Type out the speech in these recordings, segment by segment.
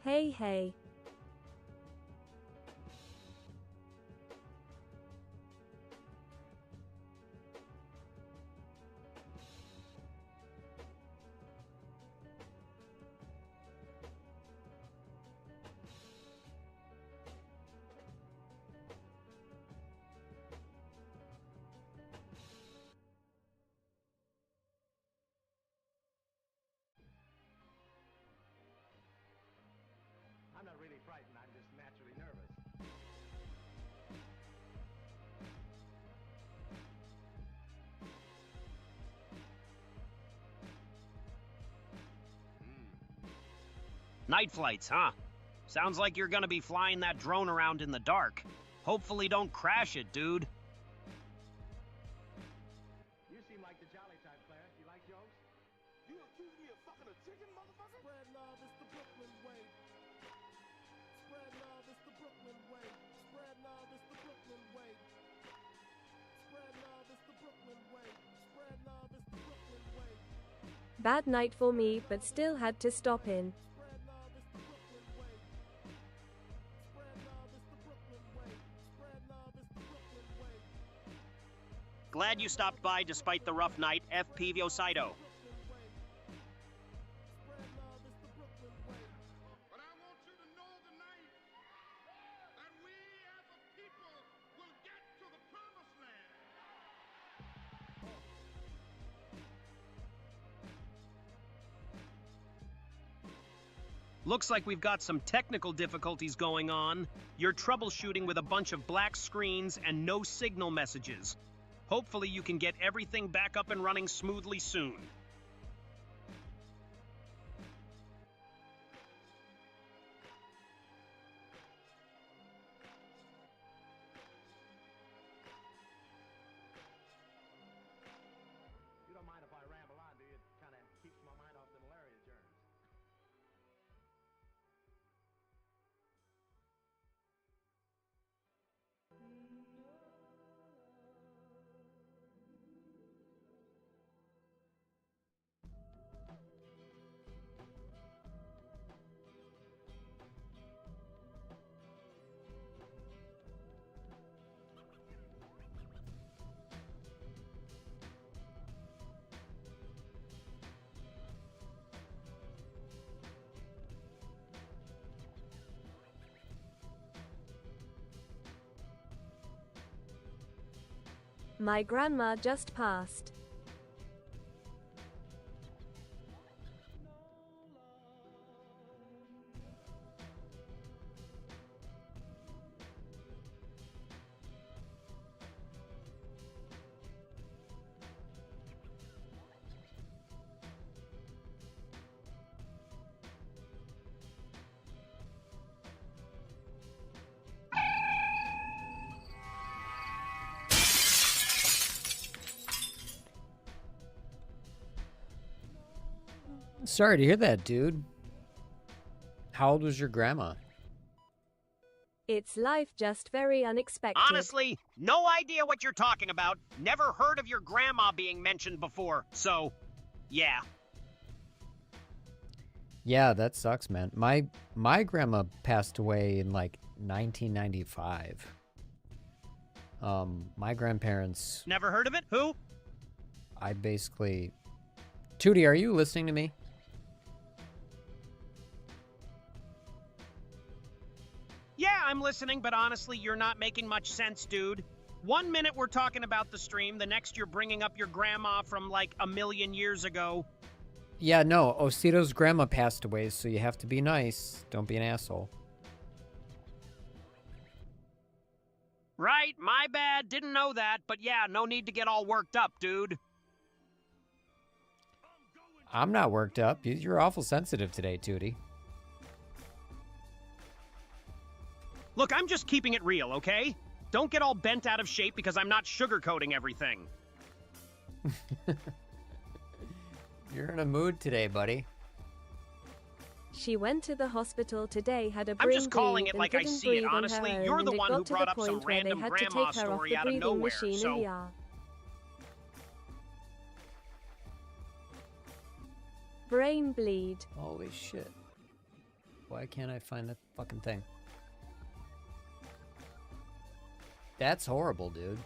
Hey hey. I'm not really frightened, I'm just naturally nervous. Night flights, huh? Sounds like you're gonna be flying that drone around in the dark. Hopefully don't crash it, dude. You seem like the jolly type, Claire. You like jokes? You accuse me of fucking a chicken, motherfucker? Spread love, it's the Brooklyn way. Spread love, it's the Brooklyn way. Spread love, it's the Brooklyn way. Spread love, it's the Brooklyn way. Spread love, it's the Brooklyn way. Bad night for me, but still had to stop in. Spread love, it's the Brooklyn way. Spread love, it's the Brooklyn way. Spread love, it's the Brooklyn way. Glad you stopped by despite the rough night, FP Viocido. But I want you to know tonight that we as a people will get to the promised land. Looks like we've got some technical difficulties going on. You're troubleshooting with a bunch of black screens and no signal messages. Hopefully you can get everything back up and running smoothly soon. You don't mind if I ramble on, do you? It kind of keeps my mind off the malaria germs. My grandma just passed. Sorry to hear that, dude. How old was your grandma? It's life just very unexpected. Honestly, no idea what you're talking about. Never heard of your grandma being mentioned before, so, yeah. Yeah, that sucks, man. My grandma passed away in like 1995. My grandparents, Never heard of it? Who? I basically... Tootie, are you listening to me? Yeah, I'm listening, but honestly, you're not making much sense, dude. 1 minute we're talking about the stream, the next you're bringing up your grandma from like a million years ago. Yeah, no, Osito's grandma passed away, so you have to be nice. Don't be an asshole. Right, my bad, didn't know that, but yeah, no need to get all worked up, dude. I'm not worked up. You're awful sensitive today, Tootie. Look, I'm just keeping it real, okay? Don't get all bent out of shape because I'm not sugarcoating everything. You're in a mood today, buddy. She went to the hospital today, had a I'm brain just calling bleed it like and I couldn't see it, breathe on her honestly. own, You're the and it one got who to brought the up some point where they random had to grandma take her off story the out of breathing nowhere, machine in so... the ER. Brain bleed. Holy shit. Why can't I find the fucking thing? That's horrible, dude.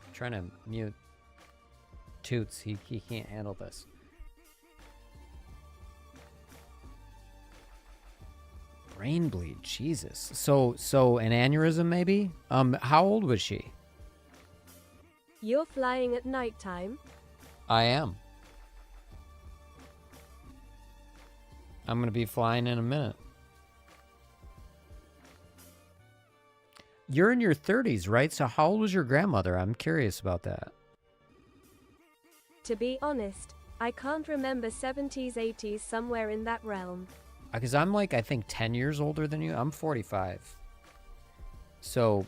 I'm trying to mute Toots. He can't handle this. Brain bleed, Jesus. So an aneurysm maybe? How old was she? You're flying at nighttime? I am. I'm gonna be flying in a minute. You're in your 30s, right? So how old was your grandmother? I'm curious about that. To be honest, I can't remember 70s, 80s, somewhere in that realm. Because I'm like, I think 10 years older than you. I'm 45. So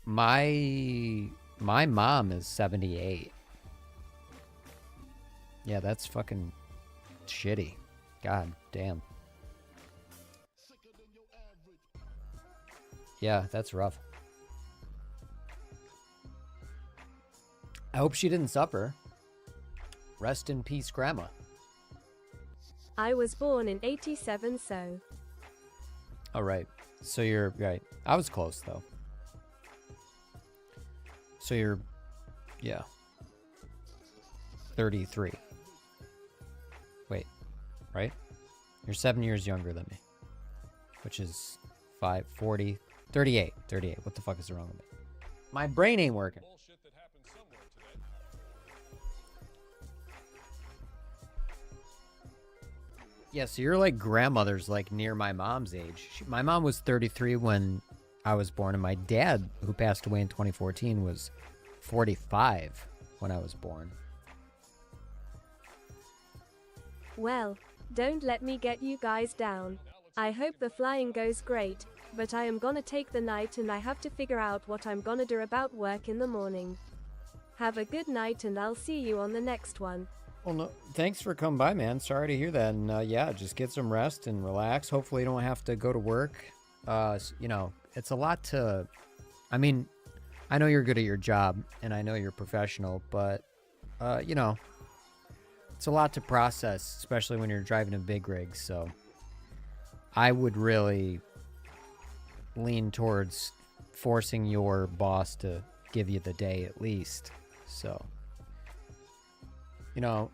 my mom is 78. Yeah, that's fucking shitty. God damn. Yeah, that's rough. I hope she didn't suffer. Rest in peace, Grandma. I was born in 87, so... All right. So you're right. I was close, though. So you're... Yeah. 33. Wait. Right? You're 7 years younger than me. Which is 40... 38. 38. What the fuck is wrong with me? My brain ain't working. Yeah, so you're like grandmother's like near my mom's age. My mom was 33 when I was born, and my dad, who passed away in 2014, was 45 when I was born. Well, don't let me get you guys down. I hope the flying goes great, but I am gonna take the night and I have to figure out what I'm gonna do about work in the morning. Have a good night and I'll see you on the next one. Well, no, thanks for coming by, man. Sorry to hear that. And yeah, just get some rest and relax. Hopefully you don't have to go to work. You know, it's a lot to... I mean, I know you're good at your job and I know you're professional, but, you know, it's a lot to process, especially when you're driving a big rig. So I would really lean towards forcing your boss to give you the day at least. So, you know,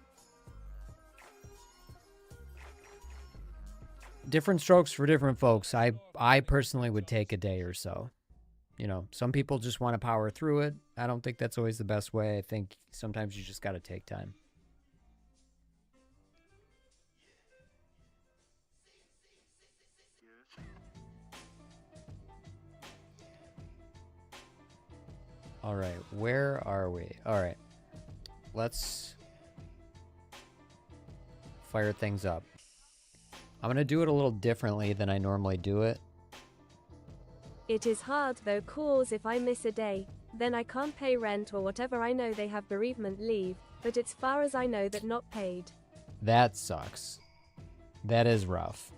different strokes for different folks. I personally would take a day or so. You know, some people just want to power through it. I don't think that's always the best way. I think sometimes you just got to take time. All right, where are we? All right, let's fire things up. I'm going to do it a little differently than I normally do it. It is hard though, cause if I miss a day, then I can't pay rent or whatever. I know they have bereavement leave, but it's far as I know that not paid. That sucks. That is rough.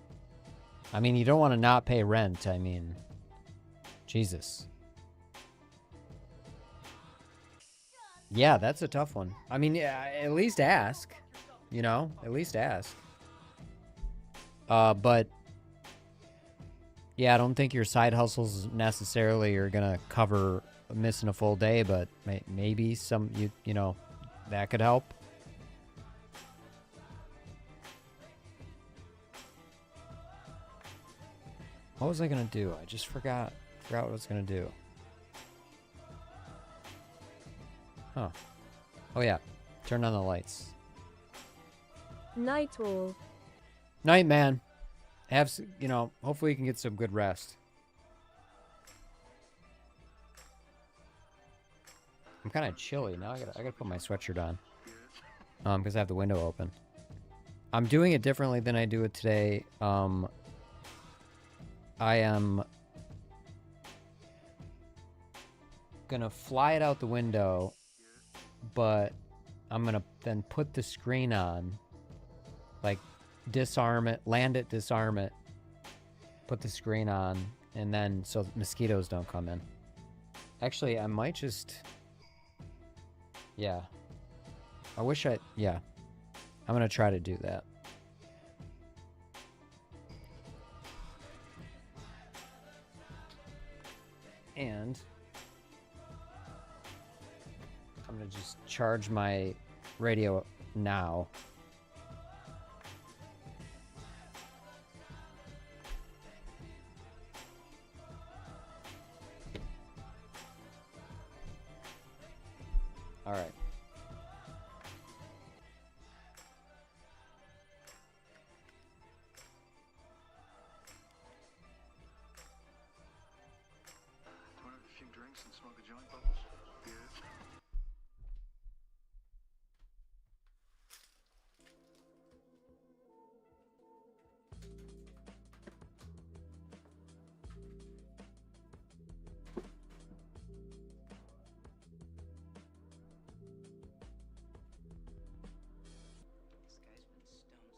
I mean, you don't want to not pay rent. I mean, Jesus. Yeah, that's a tough one. I mean, yeah, at least ask. You know, at least ask. But yeah, I don't think your side hustles necessarily are gonna cover missing a full day, but maybe some you know that could help. What was I gonna do? I just forgot what I was gonna do. Huh. Oh yeah, turn on the lights. Night all. Night, man. You know, hopefully you can get some good rest. I'm kind of chilly now. I gotta put my sweatshirt on, because I have the window open. I'm doing it differently than I do it today. I am gonna fly it out the window, but I'm gonna then put the screen on, like disarm it, land it, disarm it, put the screen on, and then so mosquitoes don't come in. Actually, I might just, yeah. I wish yeah. I'm gonna try to do that. And I'm gonna just charge my radio now. All right. Want a few drinks and smoke a joint, Bubbles? Yeah.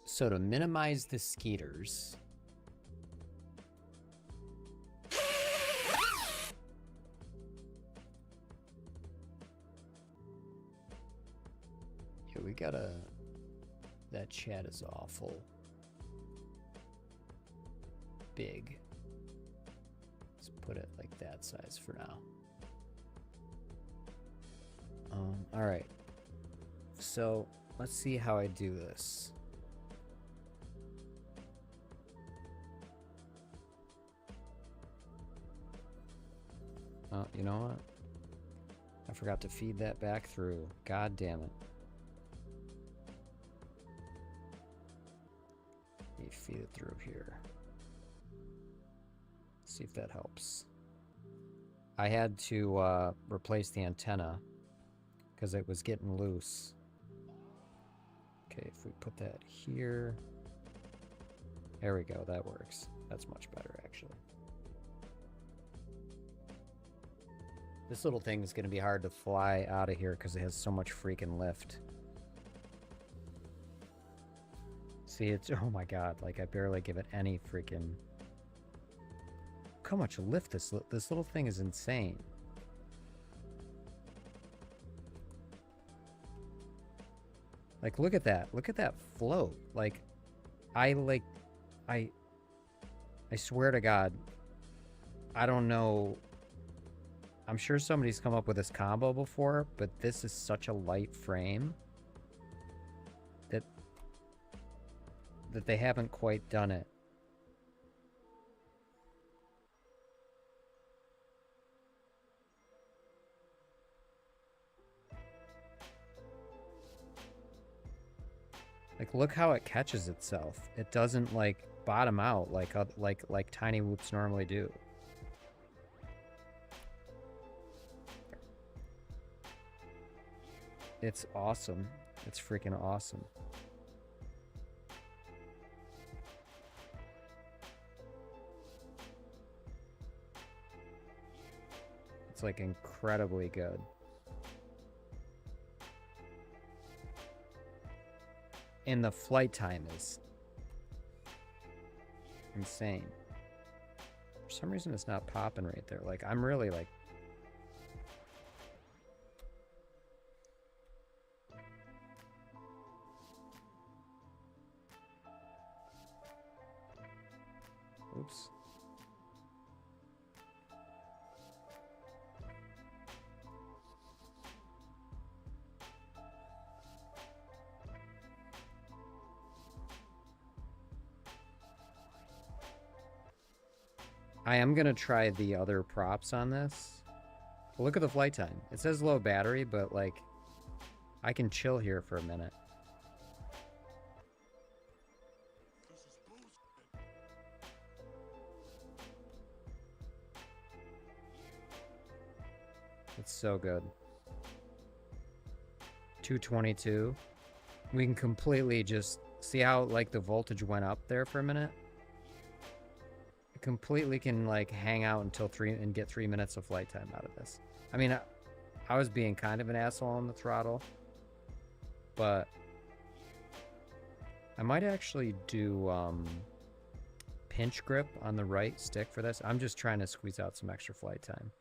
So to minimize the skeeters, yeah, we gotta. That chat is awful big. Let's put it like that size for now. All right. So let's see how I do this. Oh, you know what? I forgot to feed that back through. God damn it. Let me feed it through here. See if that helps. I had to replace the antenna because it was getting loose. Okay, if we put that here. There we go, that works. That's much better, actually. This little thing is going to be hard to fly out of here because it has so much freaking lift. See, it's... Oh my god, like I barely give it any freaking... Look how much lift this little thing is insane. Like, look at that. Look at that float. Like, I swear to God, I don't know... I'm sure somebody's come up with this combo before, but this is such a light frame that they haven't quite done it. Like, look how it catches itself. It doesn't like bottom out like tiny whoops normally do. It's awesome. It's freaking awesome. It's like incredibly good. And the flight time is insane. For some reason it's not popping right there. Like, I'm really like... Oops. I am gonna try the other props on this. Look at the flight time. It says low battery, but like, I can chill here for a minute. It's so good. 222. We can completely just see how like the voltage went up there for a minute. It completely can like hang out until 3 and get 3 minutes of flight time out of this. I mean, I was being kind of an asshole on the throttle, but I might actually do pinch grip on the right stick for this. I'm just trying to squeeze out some extra flight time.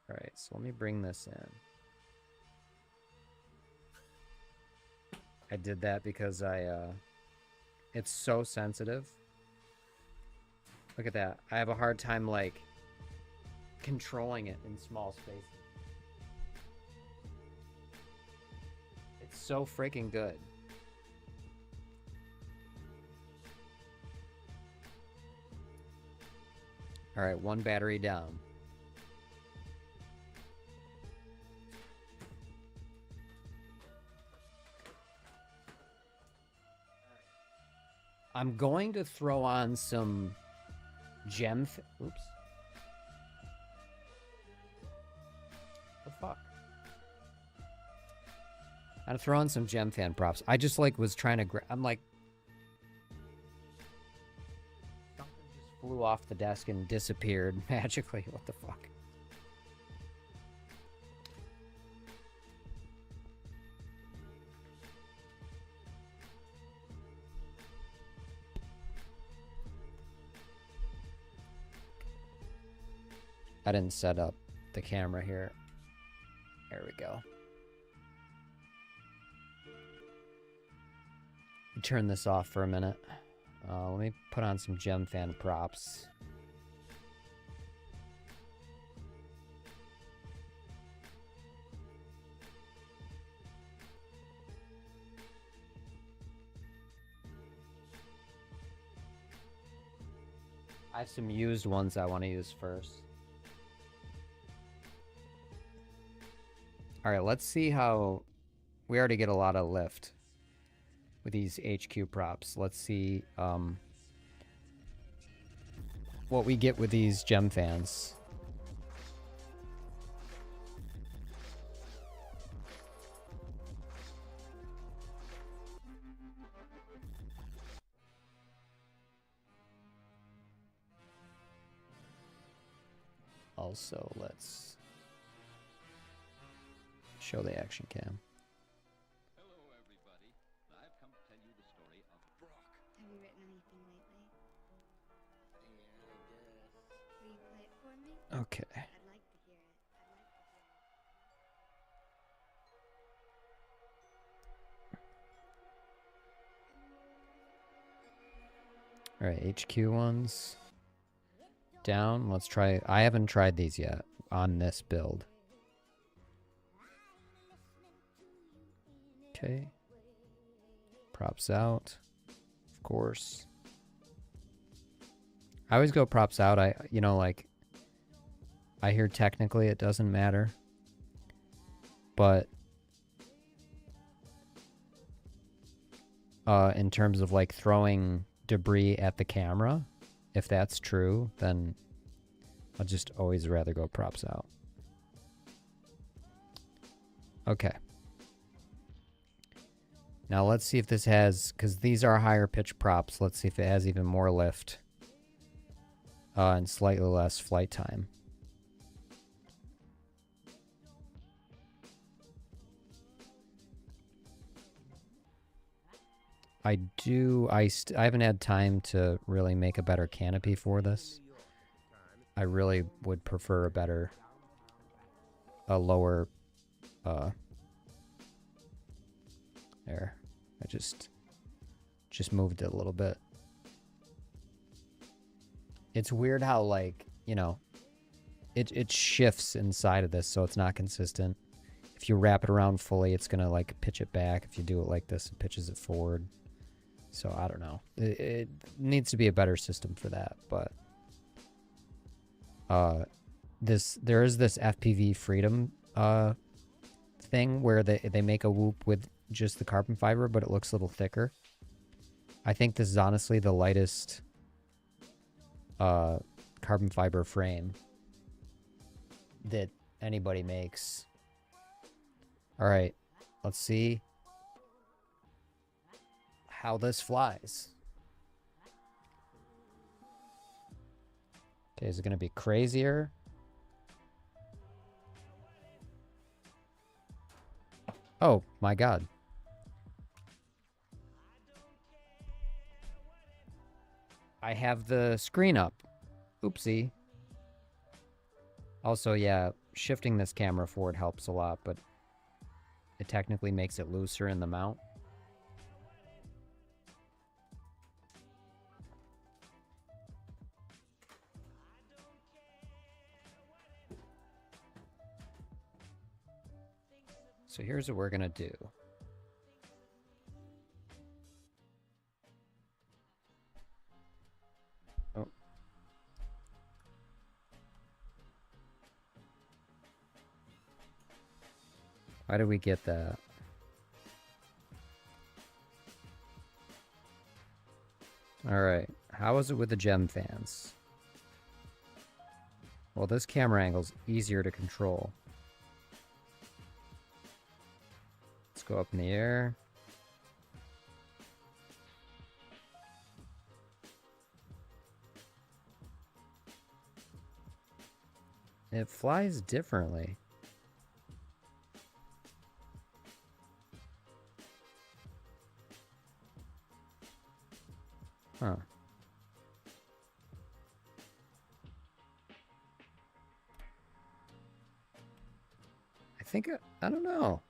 All right, so let me bring this in. I did that because it's so sensitive. Look at that. I have a hard time like controlling it in small spaces. It's so freaking good. All right, one battery down. I'm going to throw on some oops. The fuck? I'm gonna throw on some gem fan props. I just like was trying to I'm like something just flew off the desk and disappeared magically. What the fuck? I didn't set up the camera here. There we go. Turn this off for a minute. Let me put on some gem fan props. I have some used ones I want to use first. All right, let's see how we already get a lot of lift with these HQ props. Let's see what we get with these gem fans. Also, let's show the action cam. Hello, everybody. I've come to tell you the story of Brock. Have you written anything lately? Will you play it for me? Okay. I'd like to hear it. All right, HQ ones down. Let's try. I haven't tried these yet on this build. Okay. Props out, of course. I always go props out. I hear technically it doesn't matter, but in terms of like throwing debris at the camera, if that's true, then I'll just always rather go props out. Okay. Now let's see if this has, because these are higher pitch props, let's see if it has even more lift and slightly less flight time. I haven't had time to really make a better canopy for this. I really would prefer a lower, there. I just moved it a little bit. It's weird how, like, you know, it shifts inside of this, so it's not consistent. If you wrap it around fully, it's gonna like pitch it back. If you do it like this, it pitches it forward. So I don't know. It needs to be a better system for that, but there is this FPV Freedom thing where they make a whoop with just the carbon fiber, but it looks a little thicker. I think this is honestly the lightest carbon fiber frame that anybody makes. All right, let's see how this flies. Okay, is it going to be crazier? Oh my God. I have the screen up. Oopsie. Also, yeah, shifting this camera forward helps a lot, but it technically makes it looser in the mount. So here's what we're gonna do. Oh. Why did we get that? Alright, how is it with the gem fans? Well, this camera angle's easier to control. Let's go up in the air. It flies differently. Huh. I think, I don't know.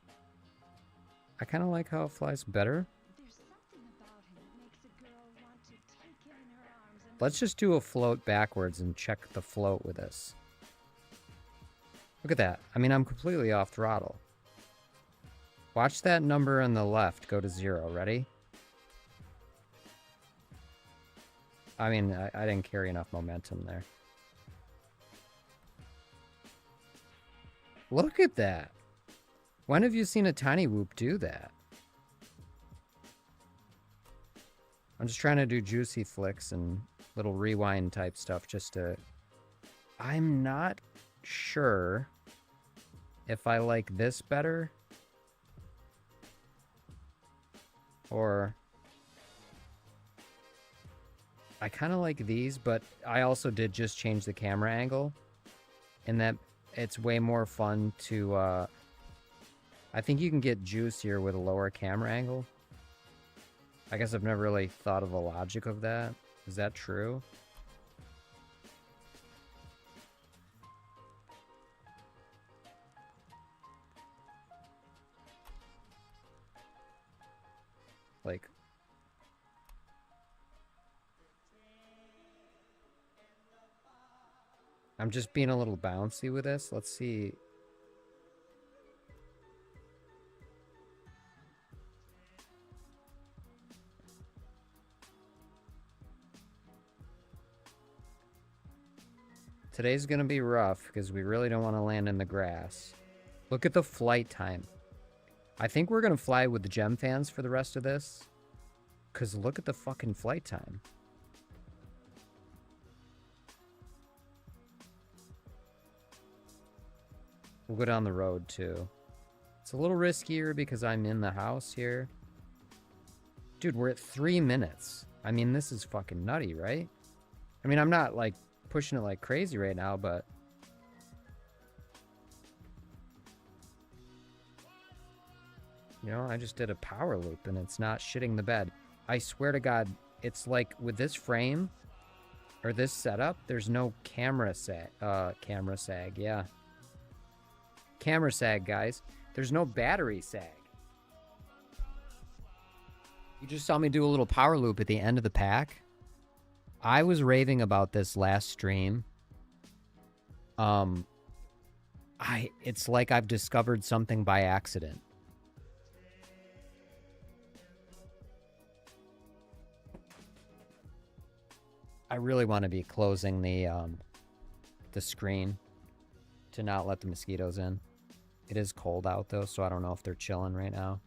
I kind of like how it flies better. There's something about him that makes a girl want to take him in her arms and Let's just do a float backwards and check the float with this. Look at that. I mean, I'm completely off throttle. Watch that number on the left go to 0. Ready? I mean, I didn't carry enough momentum there. Look at that. When have you seen a tiny whoop do that? I'm just trying to do juicy flicks and little rewind type stuff just to... I'm not sure if I like this better or... I kind of like these, but I also did just change the camera angle in that it's way more fun to, I think you can get juicier with a lower camera angle. I guess I've never really thought of the logic of that. Is that true? Like, I'm just being a little bouncy with this. Let's see. Today's gonna be rough because we really don't want to land in the grass. Look at the flight time. I think we're gonna fly with the gem fans for the rest of this. Because look at the fucking flight time. We'll go down the road too. It's a little riskier because I'm in the house here. Dude, we're at 3 minutes. I mean, this is fucking nutty, right? I mean, I'm not like pushing it like crazy right now, but... You know, I just did a power loop and it's not shitting the bed. I swear to God, it's like with this frame or this setup, there's no camera sag, yeah. Camera sag, guys. There's no battery sag. You just saw me do a little power loop at the end of the pack. I was raving about this last stream. It's like I've discovered something by accident. I really want to be closing the screen to not let the mosquitoes in. It is cold out though, so I don't know if they're chilling right now.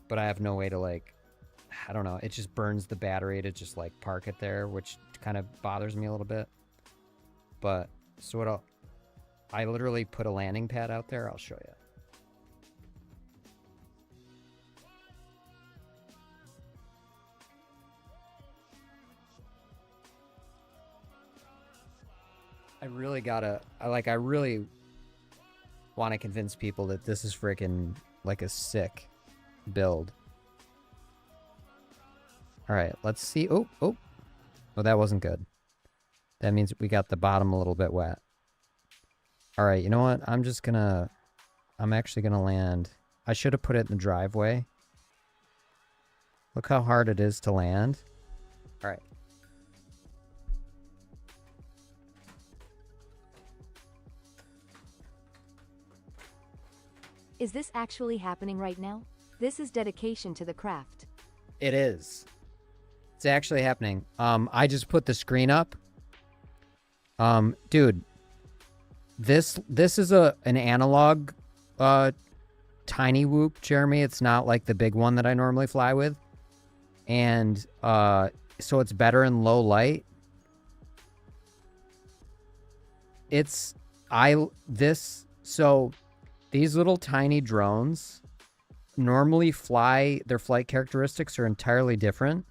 But I have no way to like, I don't know, it just burns the battery to just like park it there, which kind of bothers me a little bit. But, so I literally put a landing pad out there, I'll show you. I really want to convince people that this is freaking like a sick build. All right, let's see. Oh, that wasn't good. That means we got the bottom a little bit wet. All right, you know what? I'm actually gonna land. I should have put it in the driveway. Look how hard it is to land. All right. Is this actually happening right now? This is dedication to the craft. It is. It's actually happening. I just put the screen up. Dude, this is an analog tiny whoop, Jeremy. It's not like the big one that I normally fly with. And so it's better in low light. So these little tiny drones normally fly, their flight characteristics are entirely different.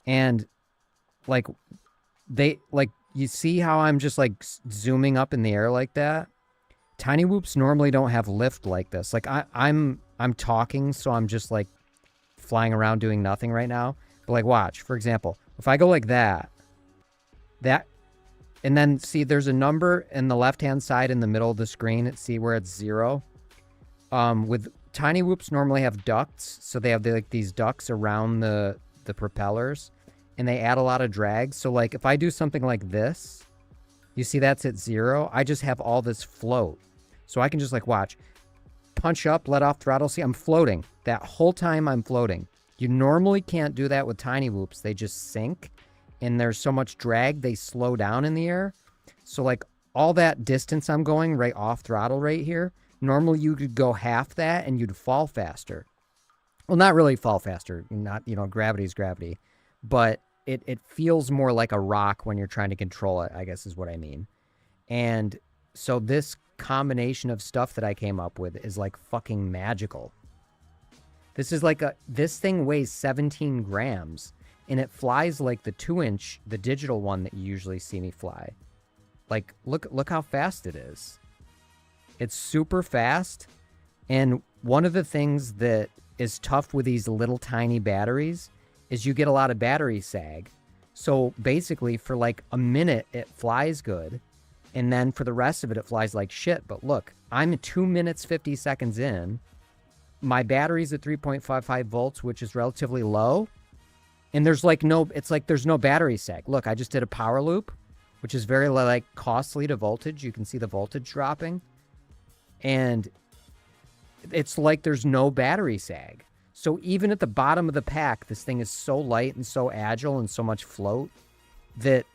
And like you see how I'm just like zooming up in the air like that? Tiny whoops normally don't have lift like this. Like I'm talking, so I'm just like flying around doing nothing right now. But like watch, for example, if I go like that, and then see there's a number in the left-hand side in the middle of the screen. See where it's 0. With tiny whoops normally have ducts, so they have like these ducts around the propellers, and they add a lot of drag. So like if I do something like this, you see that's at 0. I just have all this float, so I can just like watch, punch up, let off throttle. See, I'm floating that whole time. I'm floating. You normally can't do that with tiny whoops. They just sink, and there's so much drag they slow down in the air. So like all that distance I'm going right off throttle right here, normally you could go half that and you'd fall faster. Well, not really fall faster, not, gravity's gravity, but it feels more like a rock when you're trying to control it, I guess is what I mean. And so this combination of stuff that I came up with is like fucking magical. This is like this thing weighs 17 grams and it flies like the 2-inch, the digital one that you usually see me fly. Like, look how fast it is. It's super fast. And one of the things that is tough with these little tiny batteries is you get a lot of battery sag. So basically for like a minute, it flies good. And then for the rest of it, it flies like shit. But look, I'm 2 minutes, 50 seconds in. My battery's at 3.55 volts, which is relatively low. And there's like there's no battery sag. Look, I just did a power loop, which is very like costly to voltage. You can see the voltage dropping. And it's like there's no battery sag. So even at the bottom of the pack, this thing is so light and so agile and so much float that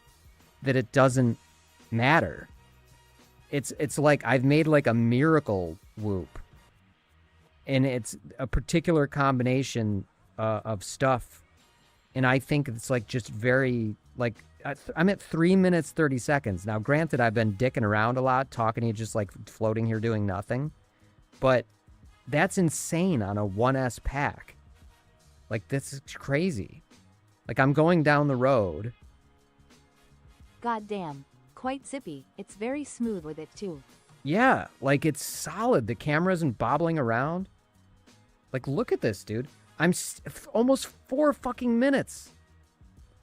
it doesn't matter. It's like I've made like a miracle whoop. And it's a particular combination of stuff. And I think it's like just very like I'm at 3 minutes, 30 seconds. Now, granted, I've been dicking around a lot, talking to you, just like floating here doing nothing. But that's insane on a 1S pack. Like, this is crazy. Like, I'm going down the road. God damn. Quite zippy. It's very smooth with it, too. Yeah, like, it's solid. The camera isn't bobbling around. Like, look at this, dude. I'm almost 4 fucking minutes.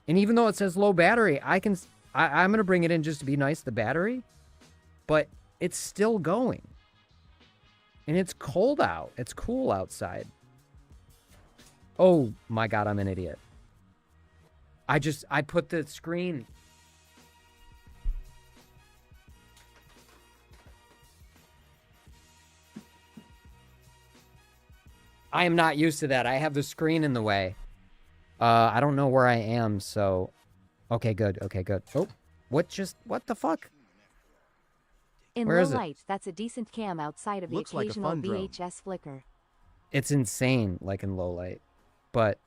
And even though it says low battery, I'm going to bring it in just to be nice, the battery. But it's still going. And it's cold out. It's cool outside. Oh my God, I'm an idiot. I put the screen. I am not used to that. I have the screen in the way. I don't know where I am, so. Okay, good. Okay, good. Oh, what the fuck? In Where low is it? light, that's a decent cam outside of the Looks like a occasional fun drone. VHS flicker. It's insane, like in low light. But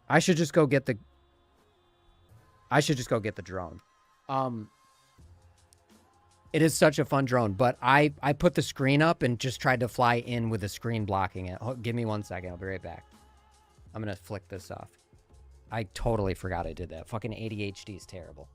I should just go get the drone. It is such a fun drone, but I put the screen up and just tried to fly in with the screen blocking it. Give me 1 second. I'll be right back. I'm going to flick this off. I totally forgot I did that. Fucking ADHD is terrible.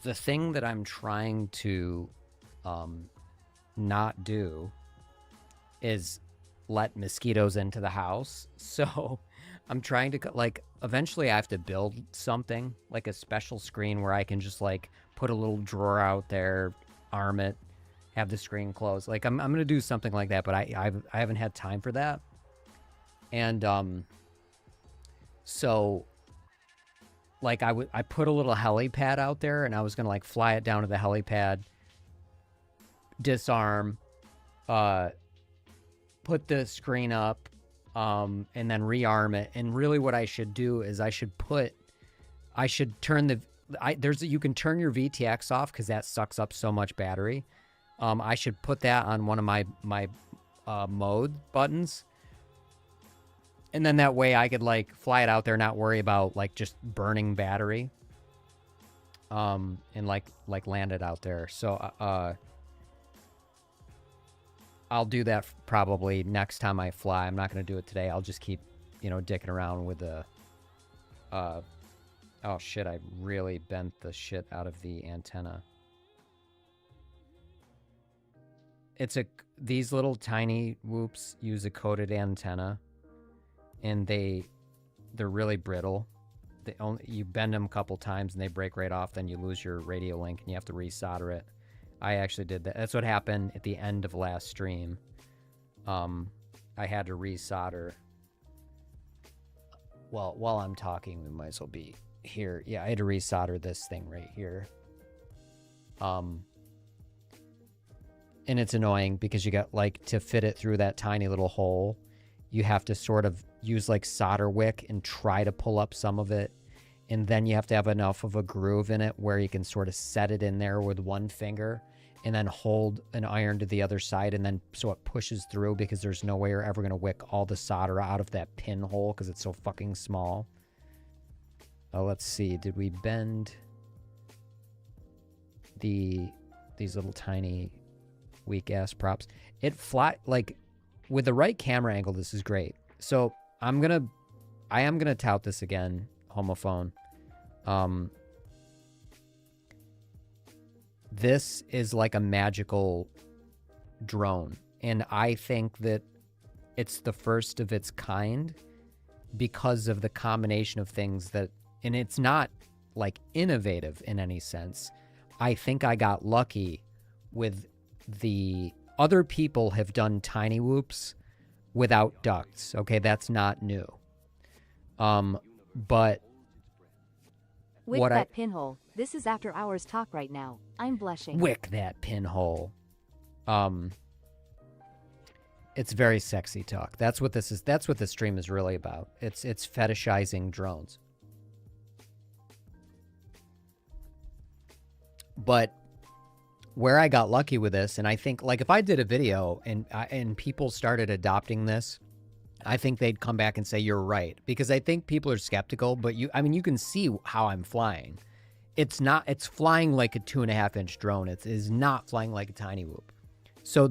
the thing that I'm trying to not do is let mosquitoes into the house. So I'm trying to, like, eventually I have to build something, like a special screen where I can just, like, put a little drawer out there, arm it, have the screen closed. Like, I'm going to do something like that, but I haven't had time for that. And, so, like, I put a little helipad out there, and I was going to, like, fly it down to the helipad, disarm, put the screen up, and then rearm it. And really what I should do is I should turn the, you can turn your VTX off because that sucks up so much battery. I should put that on one of my mode buttons. And then that way I could, like, fly it out there, not worry about, like, just burning battery. And like land it out there. So, I'll do that probably next time I fly. I'm not going to do it today. I'll just keep, you know, dicking around with the, oh shit, I really bent the shit out of the antenna. These little tiny whoops use a coated antenna, and they're really brittle. You bend them a couple times and they break right off, then you lose your radio link and you have to resolder it. I actually did that. That's what happened at the end of last stream. I had to resolder. Well, while I'm talking, we might as well be here. Yeah, I had to resolder this thing right here. And it's annoying because you got, like, to fit it through that tiny little hole, you have to sort of use, like, solder wick and try to pull up some of it. And then you have to have enough of a groove in it where you can sort of set it in there with one finger and then hold an iron to the other side, and then so it pushes through, because there's no way you're ever going to wick all the solder out of that pinhole because it's so fucking small. Oh, let's see. Did we bend these little tiny weak-ass props? Like, with the right camera angle, this is great. So I am gonna tout this again, homophone. This is like a magical drone, and I think that it's the first of its kind because of the combination of things that, and it's not, like, innovative in any sense. I think I got lucky with the other people have done tiny whoops without ducts. Okay, that's not new. But wick that pinhole. This is after hours talk right now. I'm blushing. Wick that pinhole. It's very sexy talk. That's what this is. That's what the stream is really about. It's fetishizing drones. But where I got lucky with this, and I think, like, if I did a video and people started adopting this, I think they'd come back and say you're right, because I think people are skeptical. But you can see how I'm flying. It's flying like a 2.5-inch drone. It is not flying like a tiny whoop. So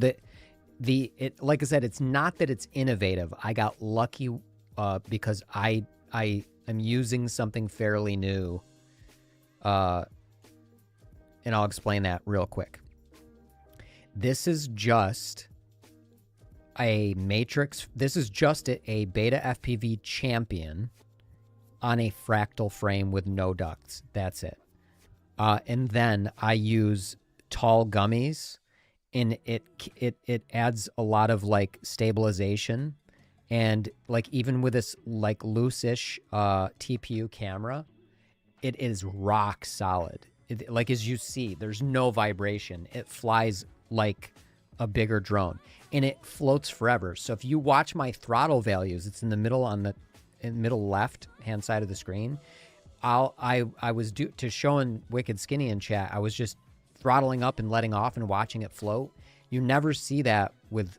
like I said, it's not that it's innovative. I got lucky because I am using something fairly new. And I'll explain that real quick. This is just a matrix. This is just a beta FPV champion on a fractal frame with no ducts. That's it. And then I use tall gummies, and it adds a lot of, like, stabilization, and, like, even with this, like, loose-ish TPU camera, it is rock solid. Like, as you see, there's no vibration. It flies like a bigger drone, and it floats forever. So if you watch my throttle values, it's in the middle, on the middle left hand side of the screen. I was to showing Wicked Skinny in chat. I was just throttling up and letting off and watching it float. You never see that with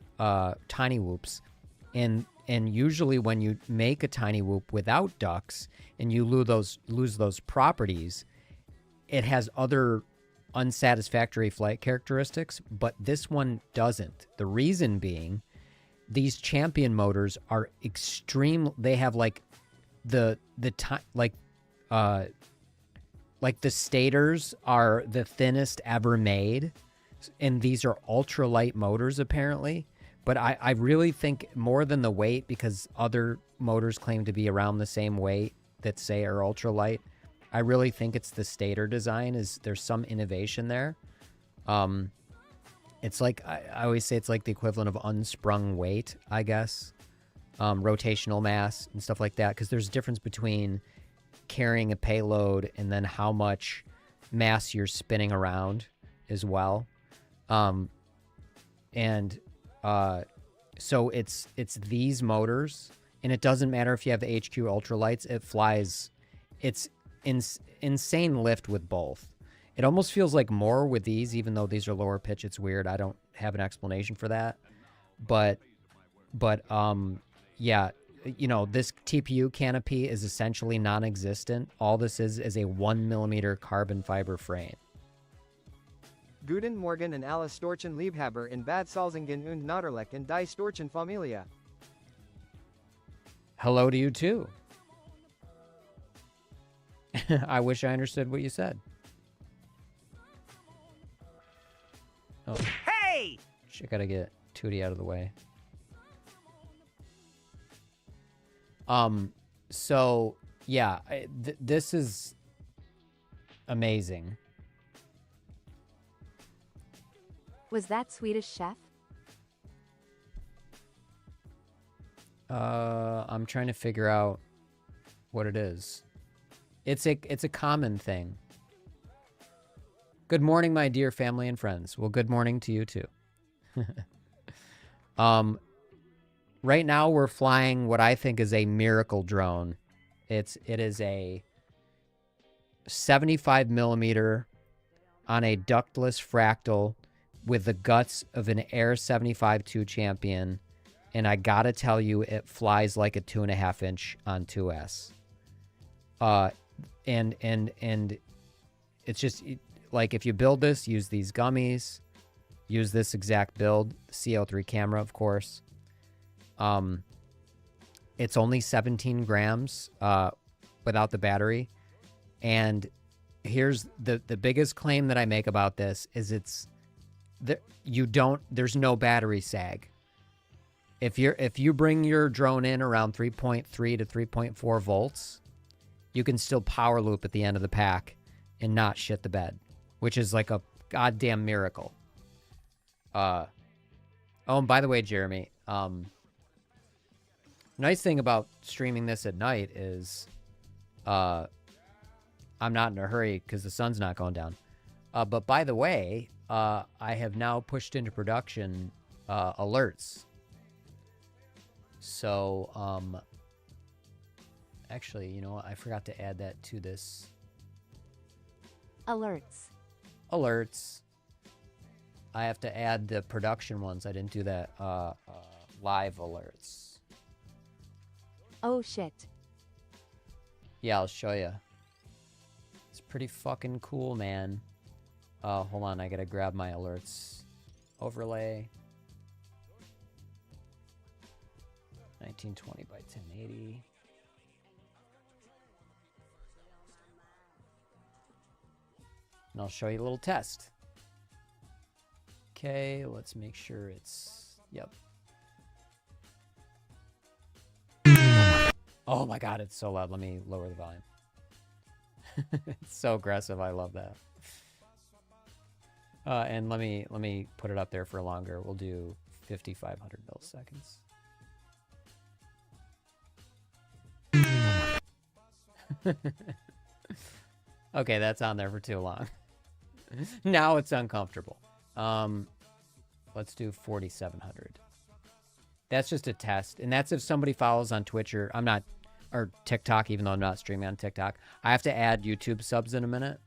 tiny whoops, and usually when you make a tiny whoop without ducts and you lose those properties, it has other unsatisfactory flight characteristics, but this one doesn't. The reason being, these champion motors are extreme. They have, like, the time, like, like the stators are the thinnest ever made, and these are ultralight motors apparently. But I really think more than the weight, because other motors claim to be around the same weight that say are ultralight. I really think it's the stator design. There's some innovation there. It's like I always say it's like the equivalent of unsprung weight, I guess. Rotational mass and stuff like that, because there's a difference between carrying a payload and then how much mass you're spinning around as well. So it's these motors, and it doesn't matter if you have the HQ ultralights, it flies. It's insane lift with both. It almost feels like more with these, even though these are lower pitch. It's weird. I don't have an explanation for that. But yeah, you know, this TPU canopy is essentially non-existent. All this is a 1 millimeter carbon fiber frame. Guten Morgen and alle Storchen Liebhaber in Bad Salzingen und Naderleck and die Storchen Familie. Hello to you too. I wish I understood what you said. Oh. Hey! Shit, gotta get Tootie out of the way. So yeah, this is amazing. Was that Swedish chef? I'm trying to figure out what it is. It's a common thing. Good morning, my dear family and friends. Well, good morning to you too. Right now we're flying what I think is a miracle drone. It is a 75 millimeter on a ductless fractal with the guts of an Air 75-2 champion, and I gotta tell you, it flies like a 2.5 inch on 2S. And it's just like, if you build this, use these gummies, use this exact build, CO3 camera, of course. It's only 17 grams without the battery, and here's the biggest claim that I make about this is there's no battery sag. If you bring your drone in around 3.3 to 3.4 volts, you can still power loop at the end of the pack and not shit the bed, which is like a goddamn miracle. Oh, and by the way, Jeremy, nice thing about streaming this at night is I'm not in a hurry because the sun's not going down. But by the way, I have now pushed into production alerts. So, actually, you know what? I forgot to add that to this. Alerts. Alerts. I have to add the production ones. I didn't do that. Live alerts. Oh, shit. Yeah, I'll show you. It's pretty fucking cool, man. Hold on. I gotta grab my alerts. Overlay. 1920 by 1080. And I'll show you a little test. Okay, let's make sure it's... Yep. Oh my god, it's so loud. Let me lower the volume. It's so aggressive. I love that. And let me put it up there for longer. We'll do 5,500 milliseconds. Okay, that's on there for too long. Now it's uncomfortable. Let's do 4,700. That's just a test, and that's if somebody follows on Twitch or TikTok, even though I'm not streaming on TikTok. I have to add YouTube subs in a minute.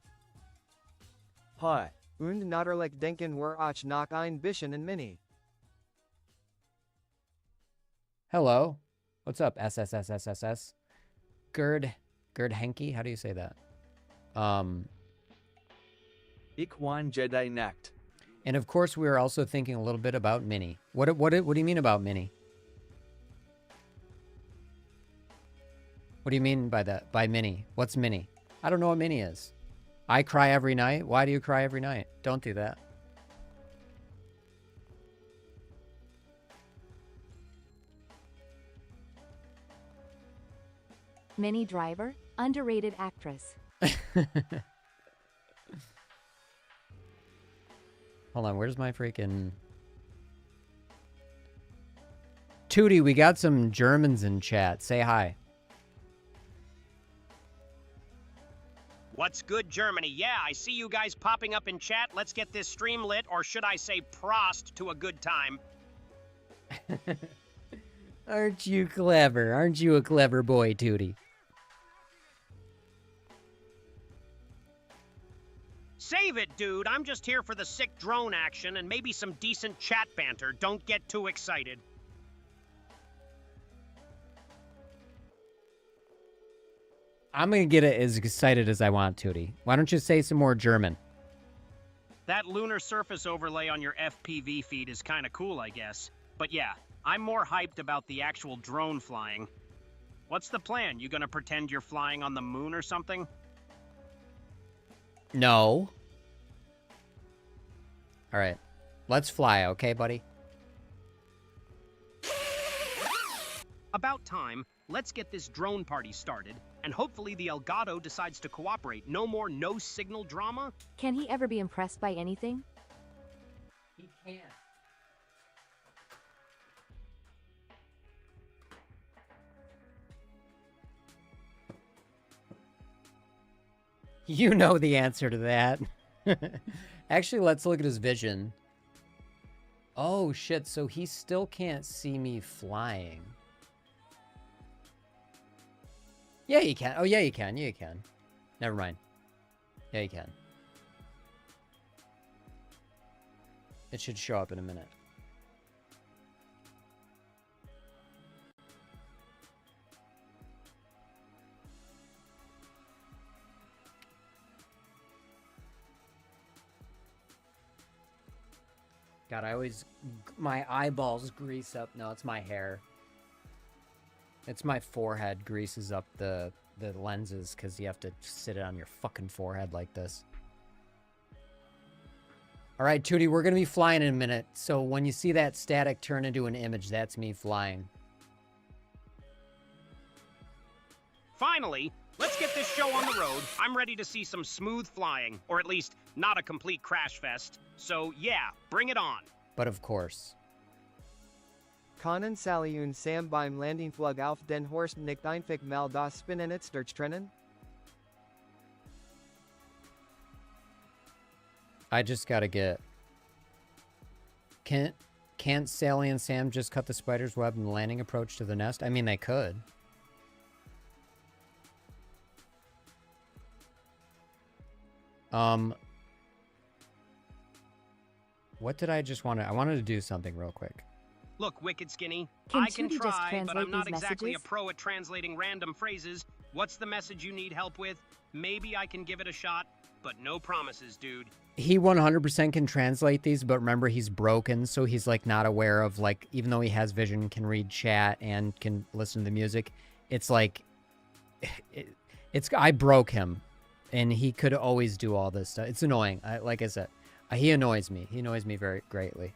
Hi, und naderlich denken wir auch nach ein bisschen in Mini. Hello. What's up, SSSSSS? Gerd Henke? How do you say that? Ich one Jedi Nacht. And of course, we were also thinking a little bit about Mini. What do you mean about Mini? What do you mean by that? By Mini? What's Mini? I don't know what Mini is. I cry every night? Why do you cry every night? Don't do that. Minnie Driver, underrated actress. Hold on, where's my freaking... Tootie, we got some Germans in chat. Say hi. What's good, Germany? Yeah, I see you guys popping up in chat. Let's get this stream lit, or should I say prost to a good time. Aren't you clever? Aren't you a clever boy, Tootie? Save it, dude. I'm just here for the sick drone action and maybe some decent chat banter. Don't get too excited. I'm gonna get it as excited as I want, Tootie. Why don't you say some more German? That lunar surface overlay on your FPV feed is kind of cool, I guess. But yeah, I'm more hyped about the actual drone flying. What's the plan? You gonna pretend you're flying on the moon or something? No. All right. Let's fly, okay, buddy? About time. Let's get this drone party started, and hopefully the Elgato decides to cooperate. No more no-signal drama? Can he ever be impressed by anything? He can't. You know the answer to that. Actually, let's look at his vision. Oh, shit, so he still can't see me flying. Yeah, you can. Oh, yeah, you can. Yeah, you can. Never mind. Yeah, you can. It should show up in a minute. God, I always... My eyeballs grease up. No, it's my hair. It's my forehead greases up the lenses because you have to sit it on your fucking forehead like this. All right, Tootie, we're going to be flying in a minute. So when you see that static turn into an image, that's me flying. Finally, let's get this show on the road. I'm ready to see some smooth flying, or at least not a complete crash fest. So yeah, bring it on. But of course. Kanen Saliun Sam beim Landingflug auf den Horst nicht einfach mal das Spinnennetz durchtrennen? I just gotta get... Can't Sally and Sam just cut the spider's web in the landing approach to the nest? I mean, they could. What did I just want to... I wanted to do something real quick. Look, Wicked Skinny, Can I can Tootie just try, but translate I'm not these exactly messages? a pro at translating random phrases. What's the message you need help with? Maybe I can give it a shot, but no promises, dude. He 100% can translate these, but remember, he's broken, so he's, like, not aware of, like, even though he has vision, can read chat, and can listen to the music, it's like... I broke him, and he could always do all this stuff. It's annoying. Like I said, he annoys me. He annoys me very greatly.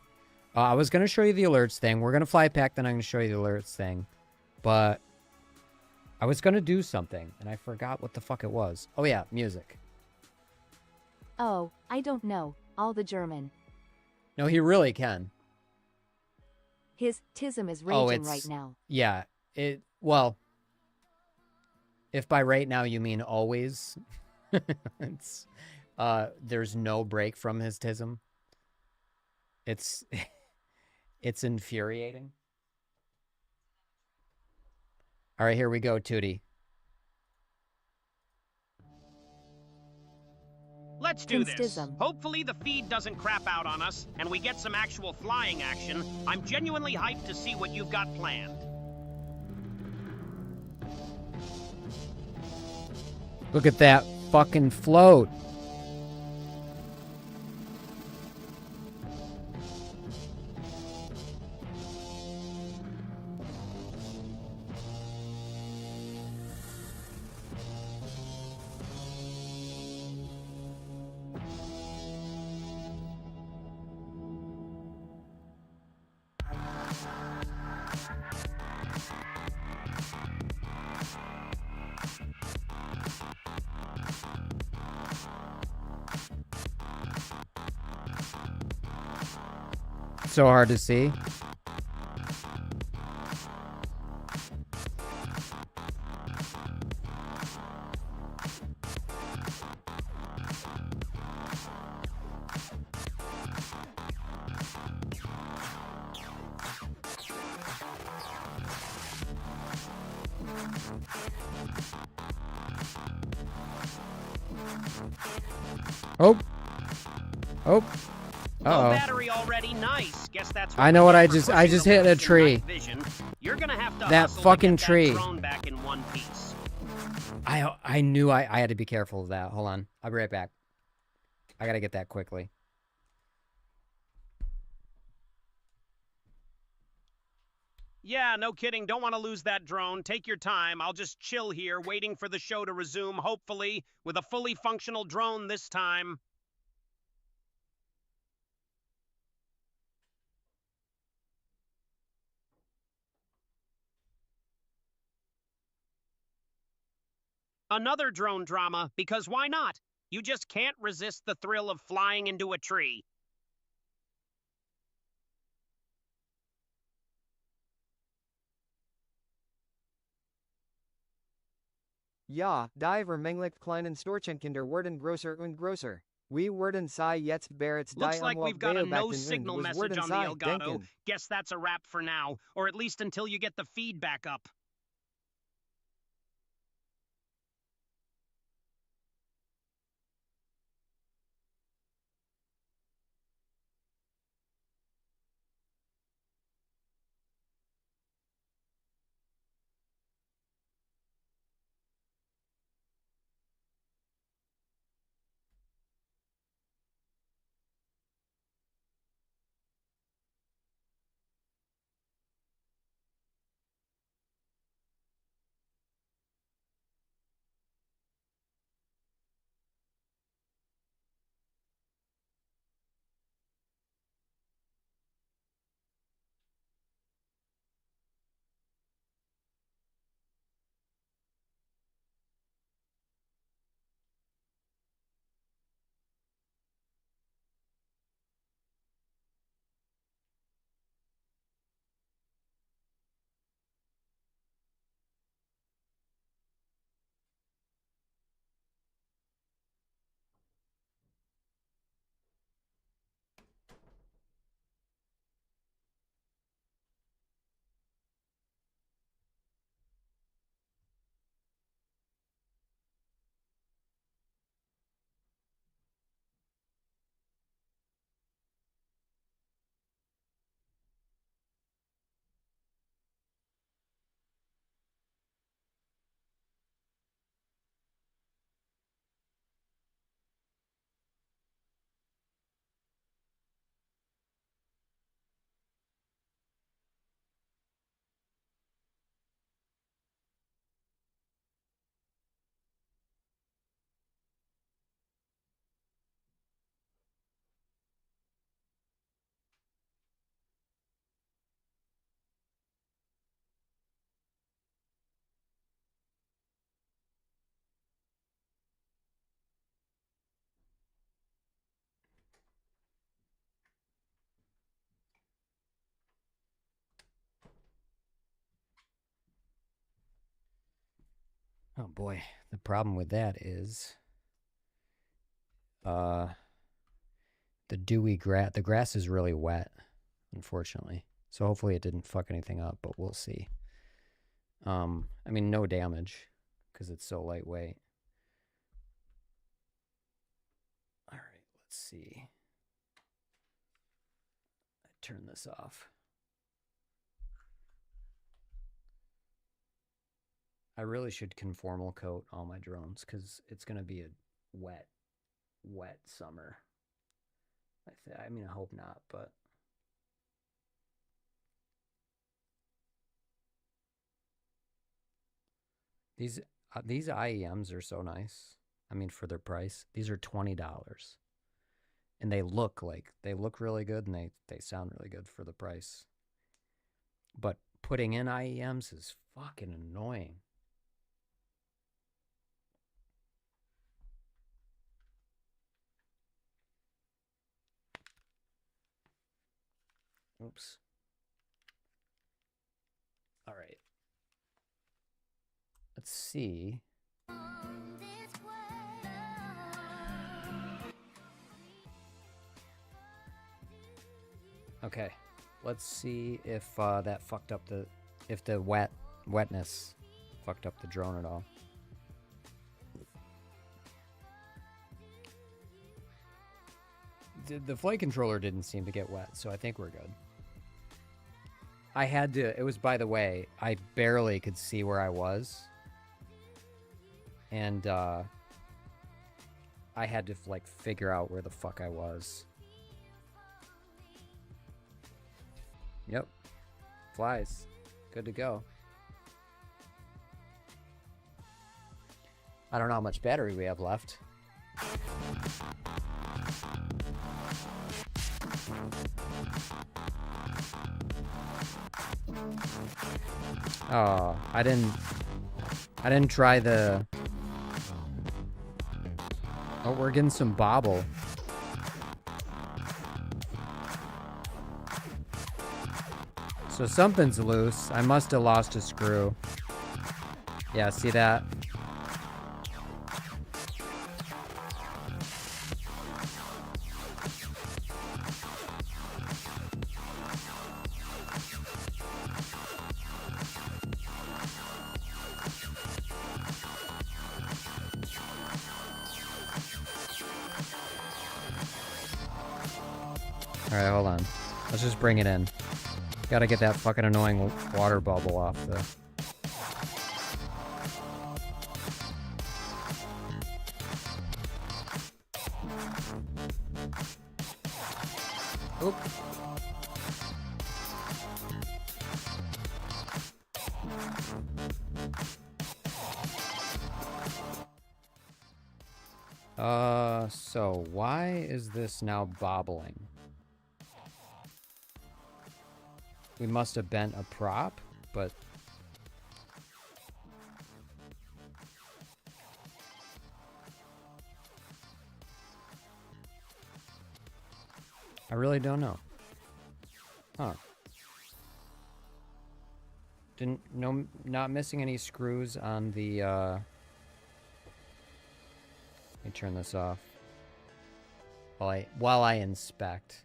I was going to show you the alerts thing. We're going to fly back, then I'm going to show you the alerts thing. But I was going to do something, and I forgot what the fuck it was. Oh, yeah, music. Oh, I don't know. All the German. No, he really can. His tism is raging right now. Yeah, well, if by right now you mean always, there's no break from his tism. It's infuriating. All right, here we go, Tootie. Let's do this. Constism. Hopefully the feed doesn't crap out on us, and we get some actual flying action. I'm genuinely hyped to see what you've got planned. Look at that fucking float. so hard to see. Oh. Oh. Low battery already. Nice. Guess that's what I know what I for just pushing the hit a limits in tree. night vision. You're gonna have to That hustle fucking to get tree. That drone back in one piece. I knew I had to be careful of that. Hold on. I'll be right back. I gotta get that quickly. Yeah, no kidding. Don't want to lose that drone. Take your time. I'll just chill here, waiting for the show to resume, hopefully, with a fully functional drone this time. Another drone drama, because why not? You just can't resist the thrill of flying into a tree. Ja, die vermengelijk kleinen Storchenkinder worden grosser und grosser. We worden zij jetzt bereits Looks die like we've got a no beobachten signal und message worden on the zij Elgato. denken. Guess that's a wrap for now, or at least until you get the feed back up. Oh boy, the problem with that is the dewy grass. The grass is really wet, unfortunately. So hopefully it didn't fuck anything up, but we'll see. I mean, no damage because it's so lightweight. All right, let's see. I turn this off. I really should conformal coat all my drones because it's going to be a wet summer. I mean, I hope not, but these IEMs are so nice. I mean, for their price, these are $20, and they look really good, and they sound really good for the price. But putting in IEMs is fucking annoying. Oops. All right. Let's see. Okay. Let's see if that fucked up the... If the wetness fucked up the drone at all. The flight controller didn't seem to get wet, so I think we're good. I had to... It was, by the way, I barely could see where I was. And, I had to, like, figure out where the fuck I was. Yep. Flies. Good to go. I don't know how much battery we have left. Oh, I didn't try the... Oh, we're getting some bobble. So something's loose. I must have lost a screw. Yeah, see that? Alright, hold on. Let's just bring it in. Gotta get that fucking annoying water bubble off the... Oop. So why is this now bobbling? We must have bent a prop, but... I really don't know. Huh. Not missing any screws on the, Let me turn this off. While I inspect.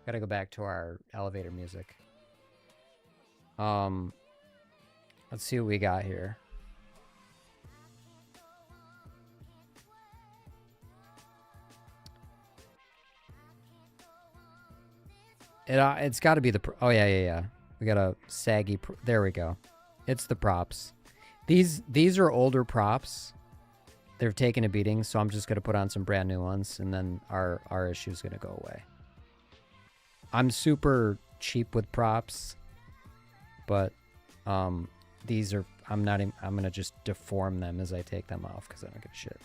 Gotta go back to our elevator music. Let's see what we got here. It's got to be the... Oh, yeah. We got a saggy... There we go. It's the props. These are older props. They've taken a beating, so I'm just going to put on some brand new ones, and then our issue's going to go away. I'm super cheap with props, but these are... I'm going to just deform them as I take them off, because I don't give a shit.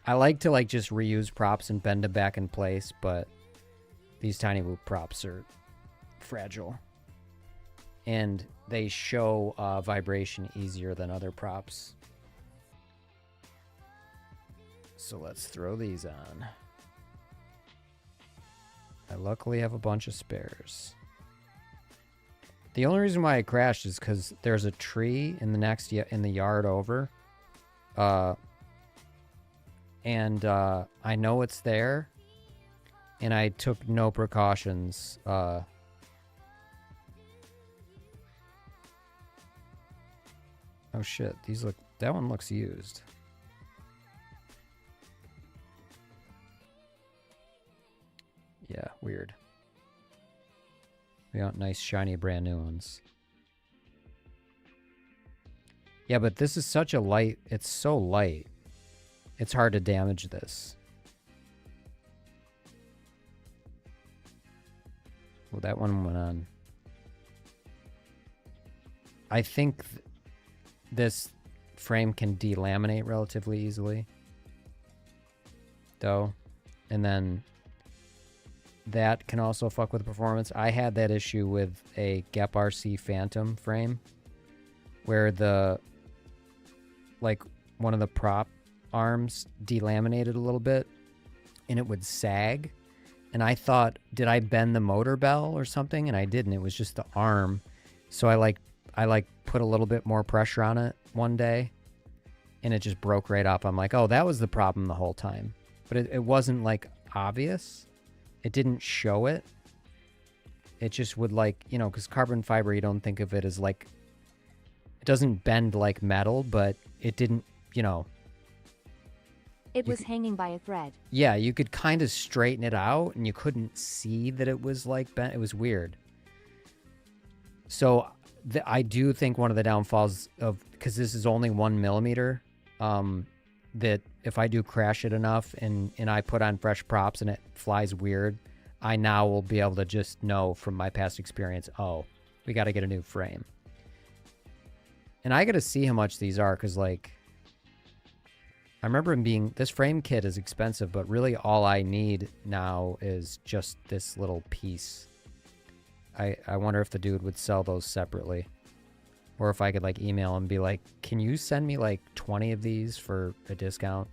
I like to, like, just reuse props and bend them back in place, but these tiny boot props are fragile. And they show vibration easier than other props. So let's throw these on. I luckily have a bunch of spares. The only reason why I crashed is because there's a tree in the in the yard over. And I know it's there. And I took no precautions. Oh shit, that one looks used. Yeah, weird. We got nice, shiny, brand new ones. Yeah, but this is such a light... It's so light. It's hard to damage this. Well, that one went on. I think this frame can delaminate relatively easily. Though. And then... that can also fuck with performance. I had that issue with a Gep RC Phantom frame where one of the prop arms delaminated a little bit and it would sag and I thought, did I bend the motor bell or something? And I didn't. It was just the arm. So I put a little bit more pressure on it one day, and it just broke right up. I'm like, oh, that was the problem the whole time. But it wasn't like obvious. It didn't show it. It just would, like, you know, because carbon fiber, you don't think of it as like, it doesn't bend like metal, but it didn't, you know. It was hanging by a thread. Yeah, you could kind of straighten it out, and you couldn't see that it was like bent. It was weird. So I do think one of the downfalls of, because this is only 1 millimeter, that if I do crash it enough and I put on fresh props and it flies weird, I now will be able to just know from my past experience, oh, we got to get a new frame. And I got to see how much these are, because, like, I remember them being, this frame kit is expensive, but really all I need now is just this little piece. I wonder if the dude would sell those separately, or if I could, like, email him and be like, can you send me like 20 of these for a discount,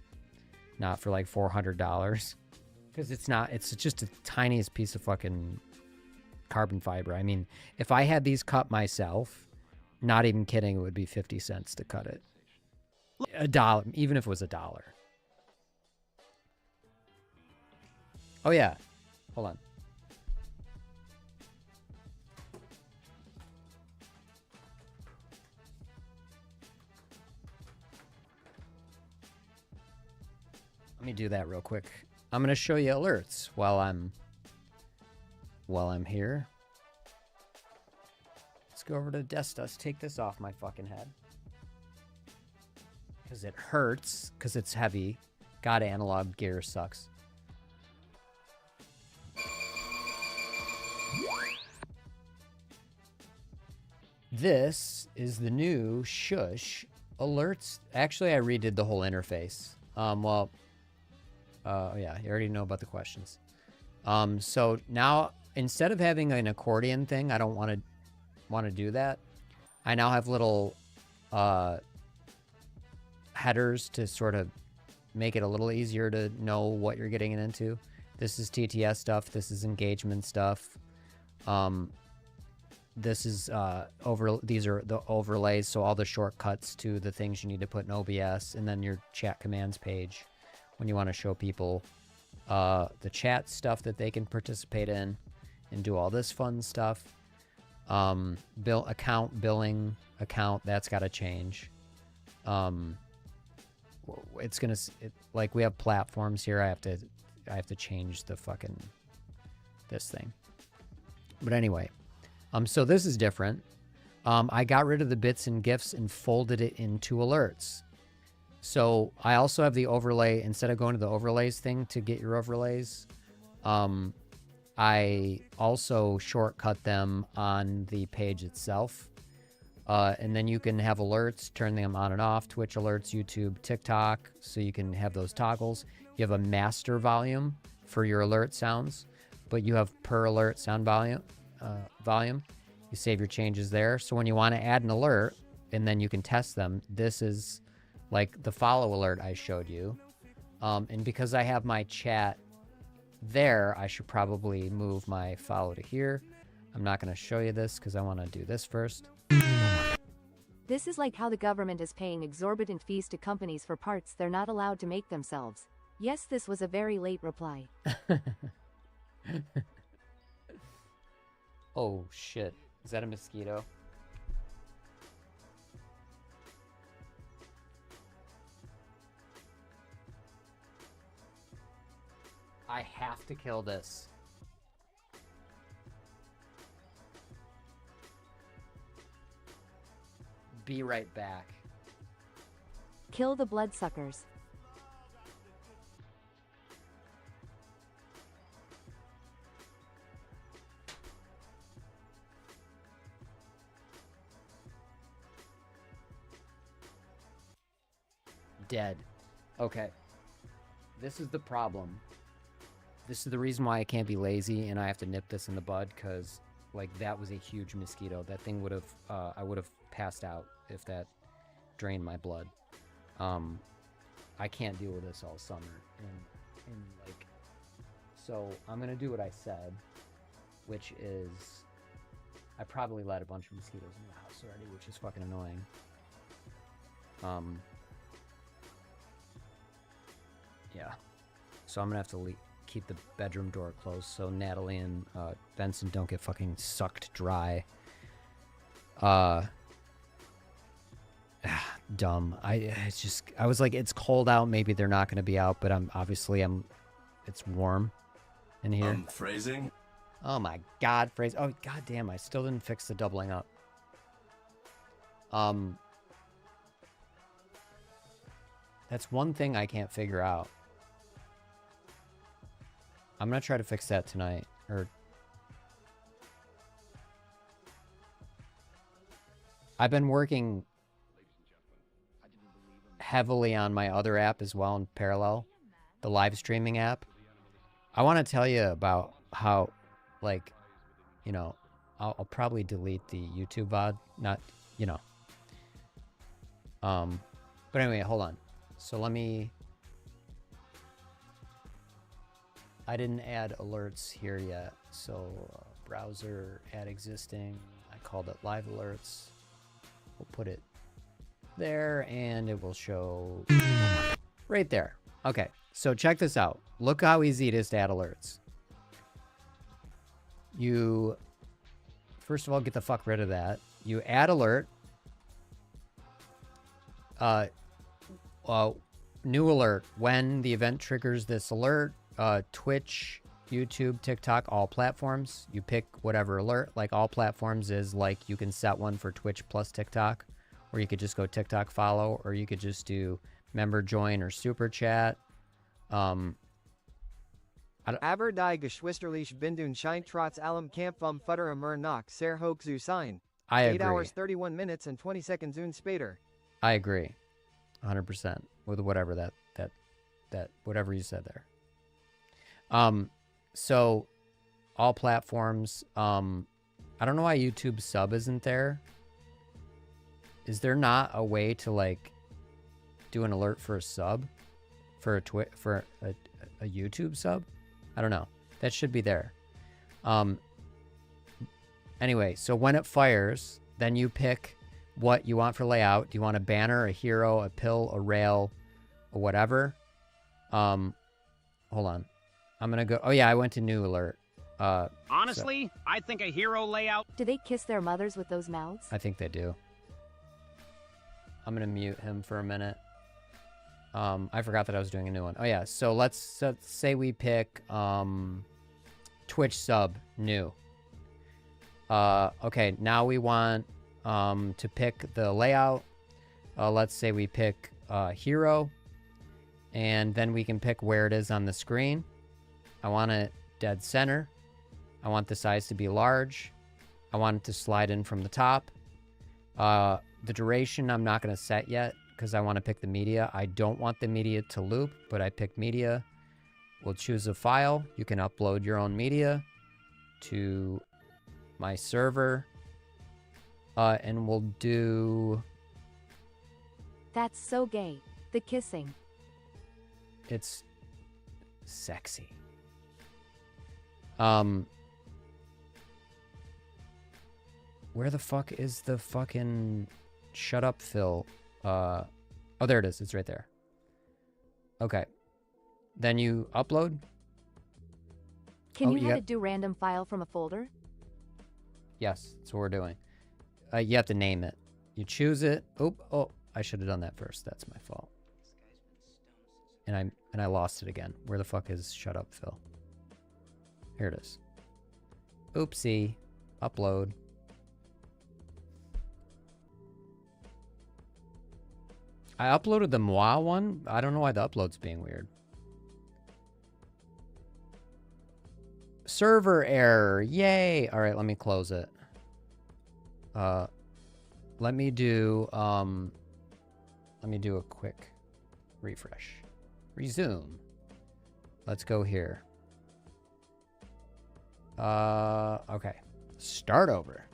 not for like $400? Because it's just the tiniest piece of fucking carbon fiber. I mean, if I had these cut myself, not even kidding, it would be 50 cents to cut it. $1, even if it was $1. Oh yeah, hold on. Let me do that real quick. I'm gonna show you alerts while I'm here. Let's go over to Desk Dust. Take this off my fucking head, because it hurts, because it's heavy. God, analog gear sucks. This is the new Shush alerts. Actually, I redid the whole interface. Yeah, you already know about the questions. So now, instead of having an accordion thing, I don't want to do that. I now have little headers to sort of make it a little easier to know what you're getting into. This is TTS stuff. This is engagement stuff. This is these are the overlays, so all the shortcuts to the things you need to put in OBS, and then your chat commands page when you want to show people the chat stuff that they can participate in and do all this fun stuff. Billing account, that's got to change. Like, we have platforms here. I have to change the fucking this thing. But anyway, so this is different. I got rid of the bits and GIFs and folded it into alerts. So I also have the overlay. Instead of going to the overlays thing to get your overlays, I also shortcut them on the page itself. And then you can have alerts, turn them on and off, Twitch alerts, YouTube, TikTok, so you can have those toggles. You have a master volume for your alert sounds, but you have per alert sound volume. You save your changes there. So when you want to add an alert, and then you can test them, this is like the follow alert I showed you. And because I have my chat there, I should probably move my follow to here. I'm not going to show you this because I want to do this first. This is like how the government is paying exorbitant fees to companies for parts they're not allowed to make themselves. Yes, this was a very late reply. Oh shit, is that a mosquito? I have to kill this. Be right back. Kill the bloodsuckers. Dead. Okay. This is the problem. This is the reason why I can't be lazy and I have to nip this in the bud, because, like, that was a huge mosquito. That thing would have, I would have passed out if that drained my blood. I can't deal with this all summer. And like, So I'm gonna do what I said, which is I probably let a bunch of mosquitoes in the house already, which is fucking annoying. Yeah. So I'm gonna have to keep the bedroom door closed so Natalie and Benson don't get fucking sucked dry. Dumb. I was like, it's cold out. Maybe they're not gonna be out, but it's warm in here. Phrasing? Oh my god, phrase. Oh god damn, I still didn't fix the doubling up. That's one thing I can't figure out. I'm gonna try to fix that tonight. I've been working heavily on my other app as well in parallel, the live streaming app. I want to tell you about how, like, you know, I'll probably delete the YouTube VOD, not, you know. But anyway, hold on. So I didn't add alerts here yet. So browser, add existing. I called it live alerts. We'll put it there and it will show right there. Okay, so check this out. Look how easy it is to add alerts. You, first of all, get the fuck rid of that. You add alert. New alert. When the event triggers this alert, Twitch, YouTube, TikTok, all platforms. You pick whatever alert. Like all platforms is like you can set one for Twitch plus TikTok, or you could just go TikTok follow, or you could just do member join or super chat. Aber die Geschwisterlich Bindung scheint trotz allem Kampf vom Futter immer noch sehr hoch zu sein. I 8 agree. hours 31 minutes and 20 seconds und später. I agree. 100% with whatever that whatever you said there. So all platforms, I don't know why YouTube sub isn't there. Is there not a way to like do an alert for a sub for a YouTube sub? I don't know. That should be there. Anyway, so when it fires, then you pick what you want for layout. Do you want a banner, a hero, a pill, a rail, or whatever? Hold on. I'm gonna go. Oh yeah, I went to new alert. Honestly, I think a hero layout. Do they kiss their mothers with those mouths? I think they do. I'm gonna mute him for a minute. I forgot that I was doing a new one. Oh yeah, so let's say we pick Twitch sub new. Okay, now we want to pick the layout. Let's say we pick hero, and then we can pick where it is on the screen. I want it dead center. I want the size to be large. I want it to slide in from the top. The duration I'm not going to set yet because I want to pick the media. I don't want the media to loop, but I pick media. We'll choose a file. You can upload your own media to my server. And we'll do... That's so gay. The kissing. It's sexy. Where the fuck is the fucking shut up Phil? Oh, there it is. It's right there. Okay. Then you upload. Can you have it do random file from a folder? Yes, that's what we're doing. You have to name it. You choose it. Oh, I should have done that first. That's my fault. And I lost it again. Where the fuck is shut up Phil? Here it is. Oopsie. Upload. I uploaded the Moi one. I don't know why the upload's being weird. Server error. Yay. All right, let me close it. Let me do a quick refresh. Resume. Let's go here. Okay. Start over.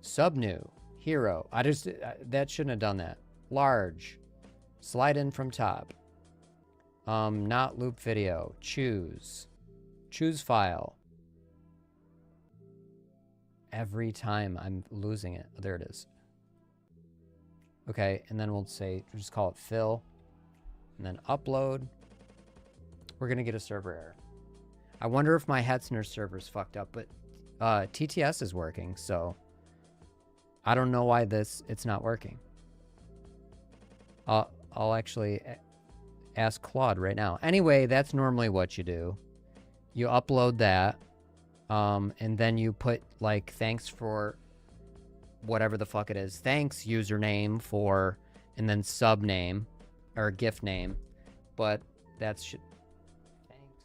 Sub new. Hero. That shouldn't have done that. Large. Slide in from top. Not loop video. Choose. Choose file. Every time I'm losing it. There it is. Okay, and then we'll just call it fill. And then upload. We're going to get a server error. I wonder if my Hetzner server's fucked up, but TTS is working, so I don't know why it's not working. I'll actually ask Claude right now. Anyway, that's normally what you do. You upload that, and then you put, like, thanks for whatever the fuck it is. Thanks username for, and then sub name, or gift name. But that's... Thanks.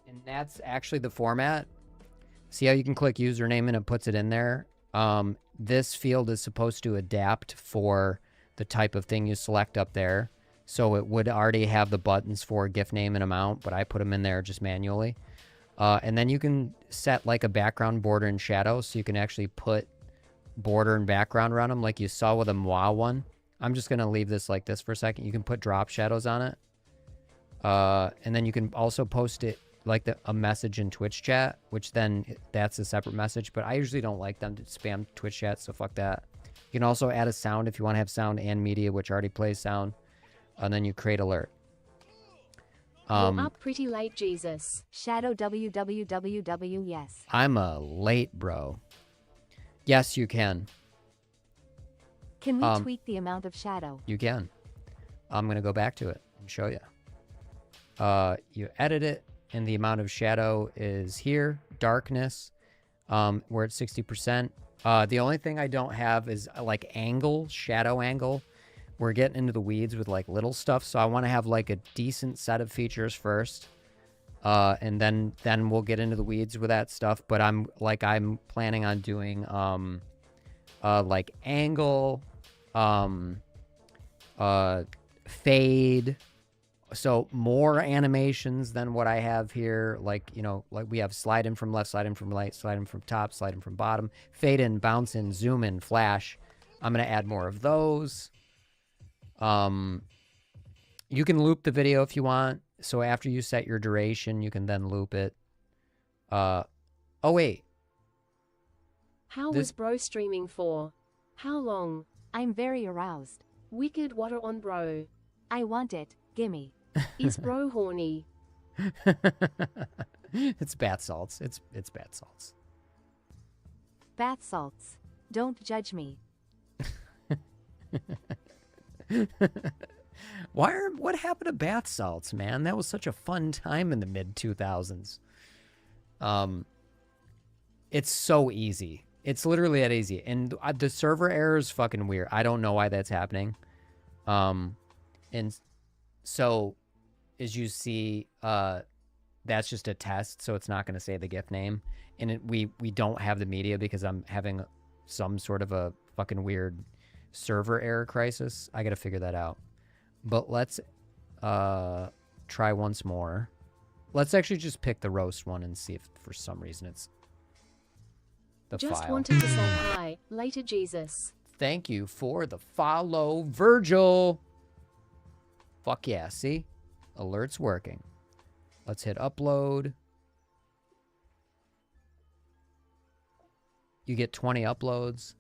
And that's actually the format. See how you can click username and it puts it in there? This field is supposed to adapt for the type of thing you select up there. So it would already have the buttons for gift name and amount, but I put them in there just manually. And then you can set like a background, border, and shadow, so you can actually put border and background around them like you saw with a MWA one. I'm just going to leave this like this for a second. You can put drop shadows on it. And then you can also post it like a message in Twitch chat, which then that's a separate message, but I usually don't like them to spam Twitch chat, so fuck that. You can also add a sound if you want to have sound and media, which already plays sound, and then you create alert. You're up pretty late, Jesus. Shadow www, yes. I'm a late bro. Yes, you can. Can we tweak the amount of shadow? You can. I'm going to go back to it and show you. You edit it, and the amount of shadow is here. Darkness, we're at 60%. The only thing I don't have is like angle, shadow angle. We're getting into the weeds with like little stuff, so I want to have like a decent set of features first, and then we'll get into the weeds with that stuff. But I'm planning on doing like angle, fade. So more animations than what I have here. Like, you know, like we have slide in from left, slide in from right, slide in from top, slide in from bottom, fade in, bounce in, zoom in, flash. I'm going to add more of those. You can loop the video if you want. So after you set your duration, you can then loop it. Oh, wait. How was bro streaming for? How long? I'm very aroused. Wicked water on bro. I want it. Gimme. Is bro horny? It's bath salts. It's bath salts. Bath salts. Don't judge me. What happened to bath salts, man? That was such a fun time in the mid-2000s. It's so easy. It's literally that easy. And the server error is fucking weird. I don't know why that's happening. And so, as you see, that's just a test, so it's not going to say the gift name. And we don't have the media because I'm having some sort of a fucking weird server error crisis. I got to figure that out. But let's try once more. Let's actually just pick the roast one and see if for some reason it's the Just file. wanted to say hi. Later, Jesus. Thank you for the follow, Virgil. Fuck yeah, see? Alert's working. Let's hit upload. You get 20 uploads.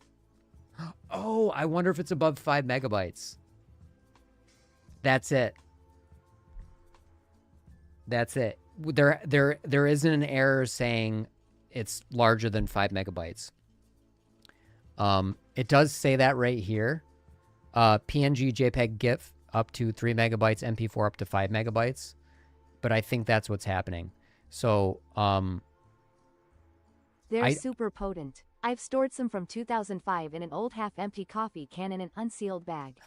Oh, I wonder if it's above 5 megabytes. That's it. That's it. There isn't an error saying it's larger than 5 megabytes. It does say that right here. PNG, JPEG, GIF up to 3 megabytes, MP4 up to 5 megabytes. But I think that's what's happening. So, they're super potent. I've stored some from 2005 in an old half-empty coffee can in an unsealed bag.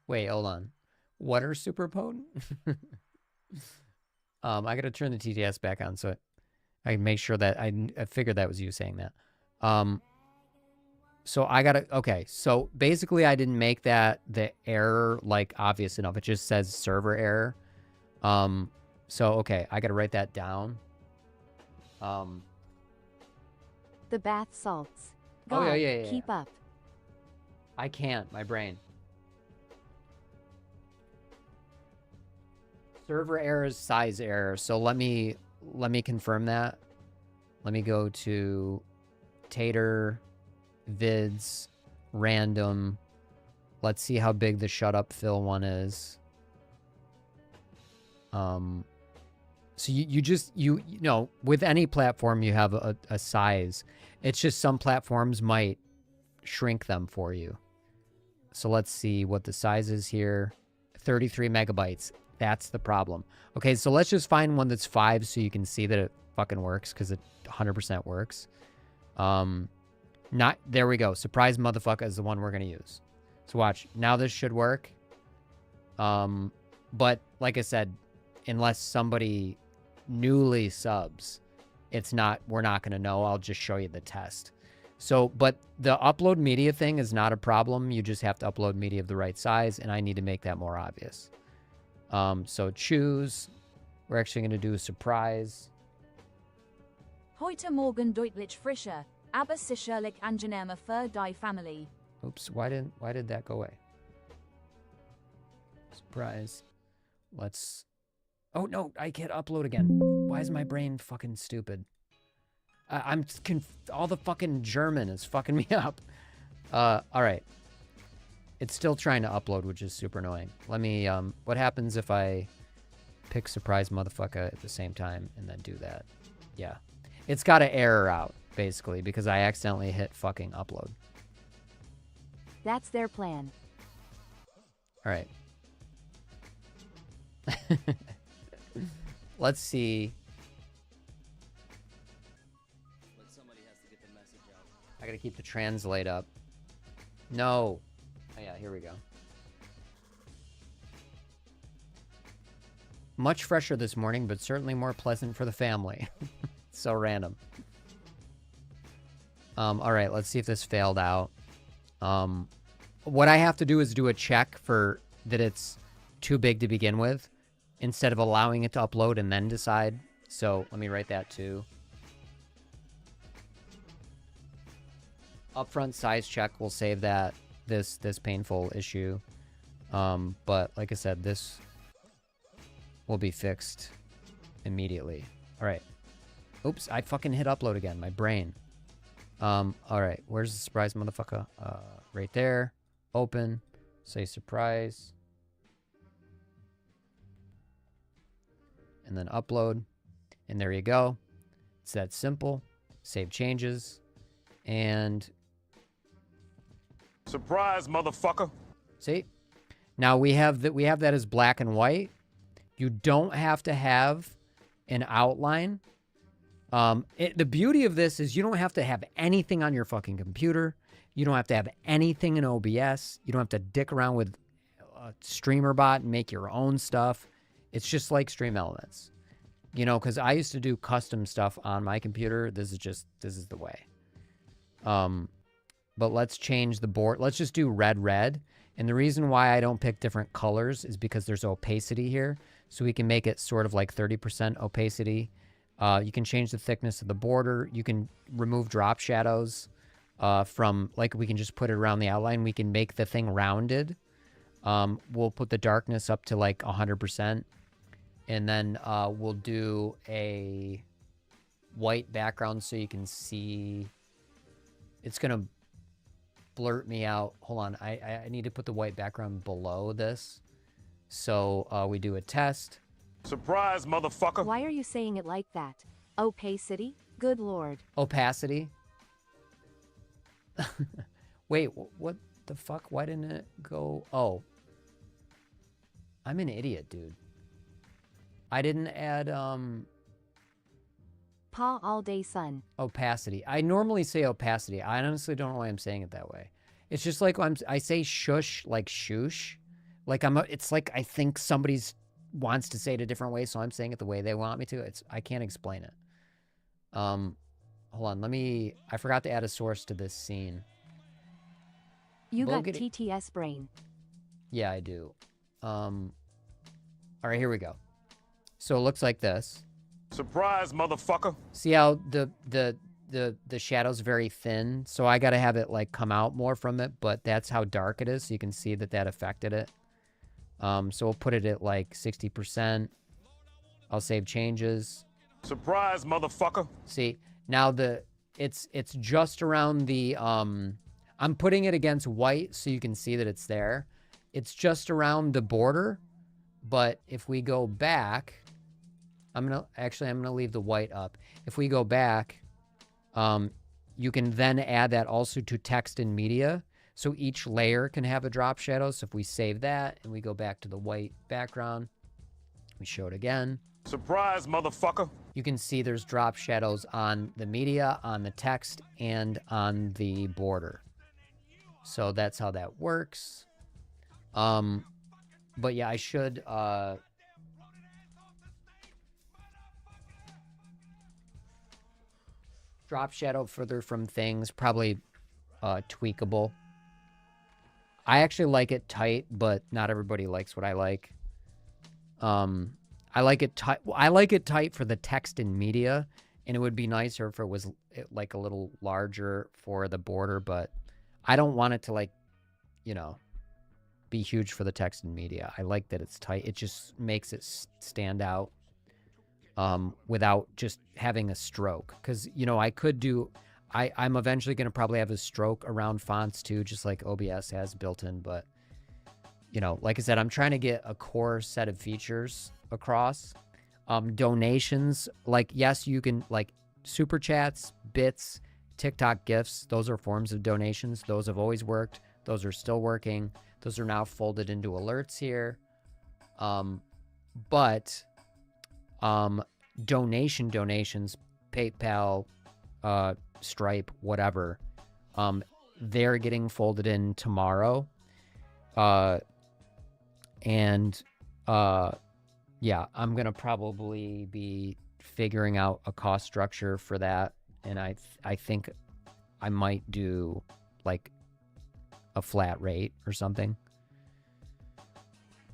Wait, hold on. What are super potent? I gotta turn the TTS back on so I can make sure that I figured that was you saying that. So I gotta, okay, so basically I didn't make the error like obvious enough. It just says server error. So okay, I gotta write that down. The bath salts. Oh, God, yeah. keep up. I can't. My brain. Server errors, size error. So let me confirm that. Let me go to Tater, vids, random. Let's see how big the shut up fill one is. So you know, with any platform you have a size. It's just some platforms might shrink them for you. So let's see what the size is here. 33 megabytes. That's the problem. Okay, so let's just find one that's 5 so you can see that it fucking works, because it 100% works. There we go. Surprise motherfucker is the one we're gonna use. So watch. Now this should work. But like I said, unless somebody newly subs, we're not gonna know. I'll just show you the test. So, but the upload media thing is not a problem. You just have to upload media of the right size, and I need to make that more obvious. So choose. We're actually going to do a surprise. Heute Morgen deutlich frischer, aber sicherlich angenehmer für die Family. Oops, why did that go away? Surprise. Let's... Oh, no, I can't upload again. Why is my brain fucking stupid? All the fucking German is fucking me up. All right. It's still trying to upload, which is super annoying. Let me, what happens if I pick surprise motherfucker at the same time and then do that? Yeah. It's got an error out, basically, because I accidentally hit fucking upload. That's their plan. All right. Let's see. Somebody has to get the message out. I gotta keep the translate up. No. Oh yeah, here we go. Much fresher this morning, but certainly more pleasant for the family. So random. All right, let's see if this failed out. What I have to do is do a check for that it's too big to begin with, instead of allowing it to upload and then decide. So let me write that too. Upfront size check will save that this painful issue. But like I said, this will be fixed immediately. All right. Oops, I fucking hit upload again. My brain. All right. Where's the surprise motherfucker? Right there. Open. Say surprise. And then upload. And there you go. It's that simple. Save changes. And surprise, motherfucker. See? Now we have that as black and white. You don't have to have an outline. The beauty of this is you don't have to have anything on your fucking computer. You don't have to have anything in OBS. You don't have to dick around with a streamer bot and make your own stuff. It's just like Stream Elements. You know, because I used to do custom stuff on my computer. This is the way. But let's change the board. Let's just do red. And the reason why I don't pick different colors is because there's opacity here. So we can make it sort of like 30% opacity. You can change the thickness of the border. You can remove drop shadows from, like, we can just put it around the outline. We can make the thing rounded. We'll put the darkness up to like 100%. And then we'll do a white background so you can see. It's going to blurt me out. Hold on. I need to put the white background below this. So we do a test. Surprise, motherfucker. Why are you saying it like that? Opacity? Good lord. Opacity? Wait, what the fuck? Why didn't it go? Oh. I'm an idiot, dude. I didn't add, Pa all day sun. opacity. I normally say opacity. I honestly don't know why I'm saying it that way. It's just like I say shush like shoosh. Like it's like I think somebody's wants to say it a different way, so I'm saying it the way they want me to. I can't explain it. Hold on, I forgot to add a source to this scene. You got TTS brain. Yeah, I do. All right, here we go. So it looks like this. Surprise, motherfucker. See how the the shadow's very thin, so I got to have it like come out more from it, but that's how dark it is, so you can see that that affected it. So we'll put it at like 60%. I'll save changes. Surprise, motherfucker. See, now it's just around the I'm putting it against white so you can see that it's there. It's just around the border, but if we go back, I'm gonna leave the white up. If we go back, you can then add that also to text and media. So each layer can have a drop shadow. So if we save that and we go back to the white background, we show it again. Surprise, motherfucker. You can see there's drop shadows on the media, on the text, and on the border. So that's how that works. But yeah, I should drop shadow further from things, probably tweakable. I actually like it tight, but not everybody likes what I like. I like it tight. I like it tight for the text and media, and it would be nicer if it was like a little larger for the border, but I don't want it to like, you know, be huge for the text and media. I like that it's tight. It just makes it stand out without just having a stroke. Because, you know, I could do... I'm eventually going to probably have a stroke around fonts too, just like OBS has built in. But, you know, like I said, I'm trying to get a core set of features across. Donations, like, yes, you can, like, super chats, bits, TikTok gifts. Those are forms of donations. Those have always worked. Those are still working. Those are now folded into alerts here. But donations, PayPal, Stripe, whatever, they're getting folded in tomorrow. Yeah, I'm gonna probably be figuring out a cost structure for that, and I think I might do like a flat rate or something.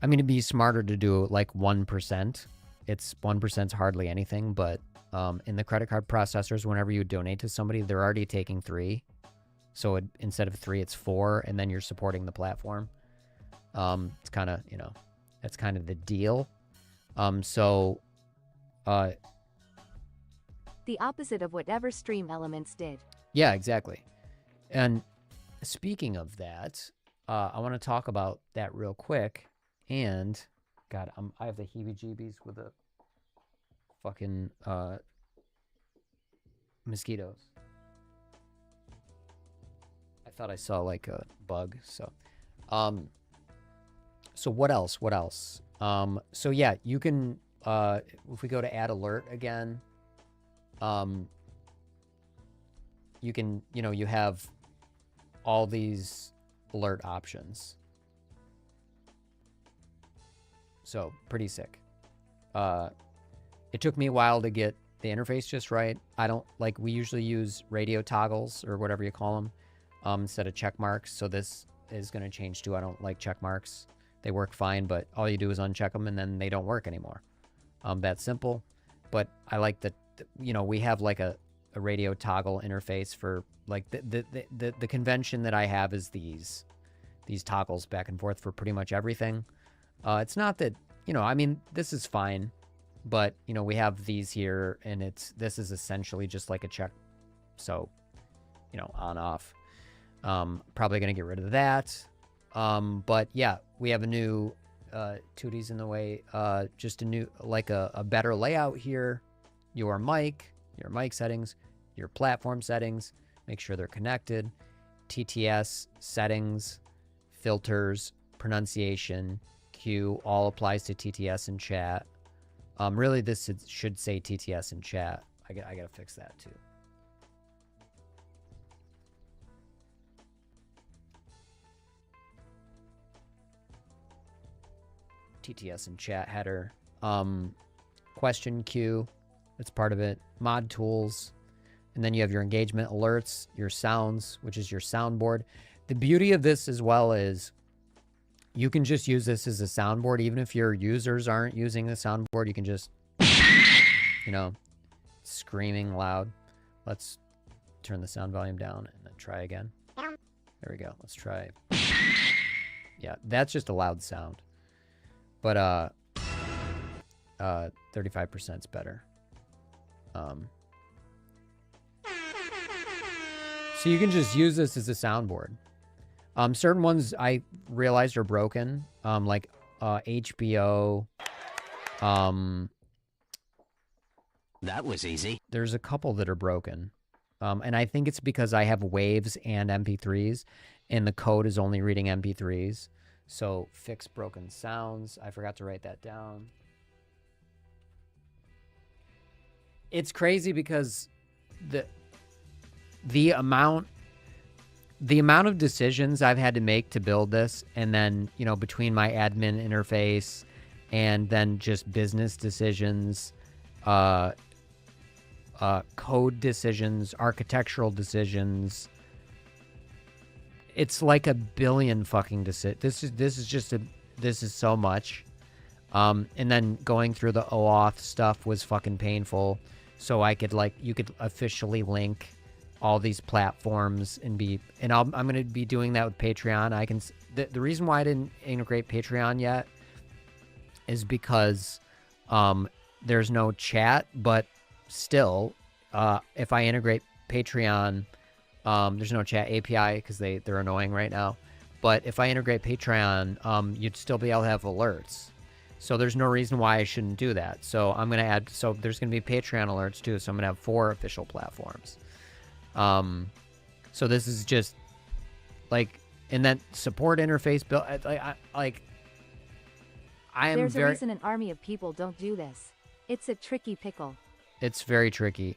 I mean, it'd be smarter to do like 1%. It's 1%'s hardly anything, but in the credit card processors, whenever you donate to somebody, they're already taking 3. So instead of 3, it's 4, and then you're supporting the platform. It's kind of, you know, that's kind of the deal. The opposite of whatever Stream Elements did. Yeah, exactly. And speaking of that, I want to talk about that real quick. And, God, I have the heebie-jeebies with the fucking mosquitoes. I thought I saw like a bug. So what else? So yeah, you can if we go to add alert again, you can, you know, you have all these alert options. So pretty sick. It took me a while to get the interface just right. I don't like, we usually use radio toggles or whatever you call them instead of check marks. So this is going to change too. I don't like check marks. They work fine, but all you do is uncheck them and then they don't work anymore. That's simple. But I like that, you know, we have like a radio toggle interface for like the convention that I have is these toggles back and forth for pretty much everything. It's not that, you know, I mean, this is fine. But, you know, we have these here, and this is essentially just like a check. So, you know, on, off. Probably going to get rid of that. But, yeah, we have a new, Tootie's in the way, just a new, like a better layout here. Your mic settings, your platform settings, make sure they're connected. TTS settings, filters, pronunciation, Q, all applies to TTS and chat. Really, this should say TTS in chat. I gotta fix that too. TTS in chat header. Question queue. That's part of it. Mod tools. And then you have your engagement alerts, your sounds, which is your soundboard. The beauty of this as well is you can just use this as a soundboard. Even if your users aren't using the soundboard, you can just, you know, screaming loud. Let's turn the sound volume down and then try again. There we go. Let's try. Yeah, that's just a loud sound. But 35% is better. So you can just use this as a soundboard. Certain ones I realized are broken, like HBO. That was easy. There's a couple that are broken. And I think it's because I have waves and MP3s, and the code is only reading MP3s. So fix broken sounds. I forgot to write that down. It's crazy because the amount of decisions I've had to make to build this, and then, you know, between my admin interface and then just business decisions, code decisions, architectural decisions, it's like a billion fucking decisions. This is so much. And then going through the OAuth stuff was fucking painful. So I could, like, you could officially link all these platforms and I'm going to be doing that with Patreon. The reason why I didn't integrate Patreon yet is because there's no chat, but still, if I integrate Patreon, there's no chat API because they're annoying right now. But if I integrate Patreon, you'd still be able to have alerts. So there's no reason why I shouldn't do that. So I'm going to add, so there's going to be Patreon alerts too. So I'm going to have 4 official platforms. So this is just like, and then support interface build, There's a reason an army of people don't do this. It's a tricky pickle. It's very tricky.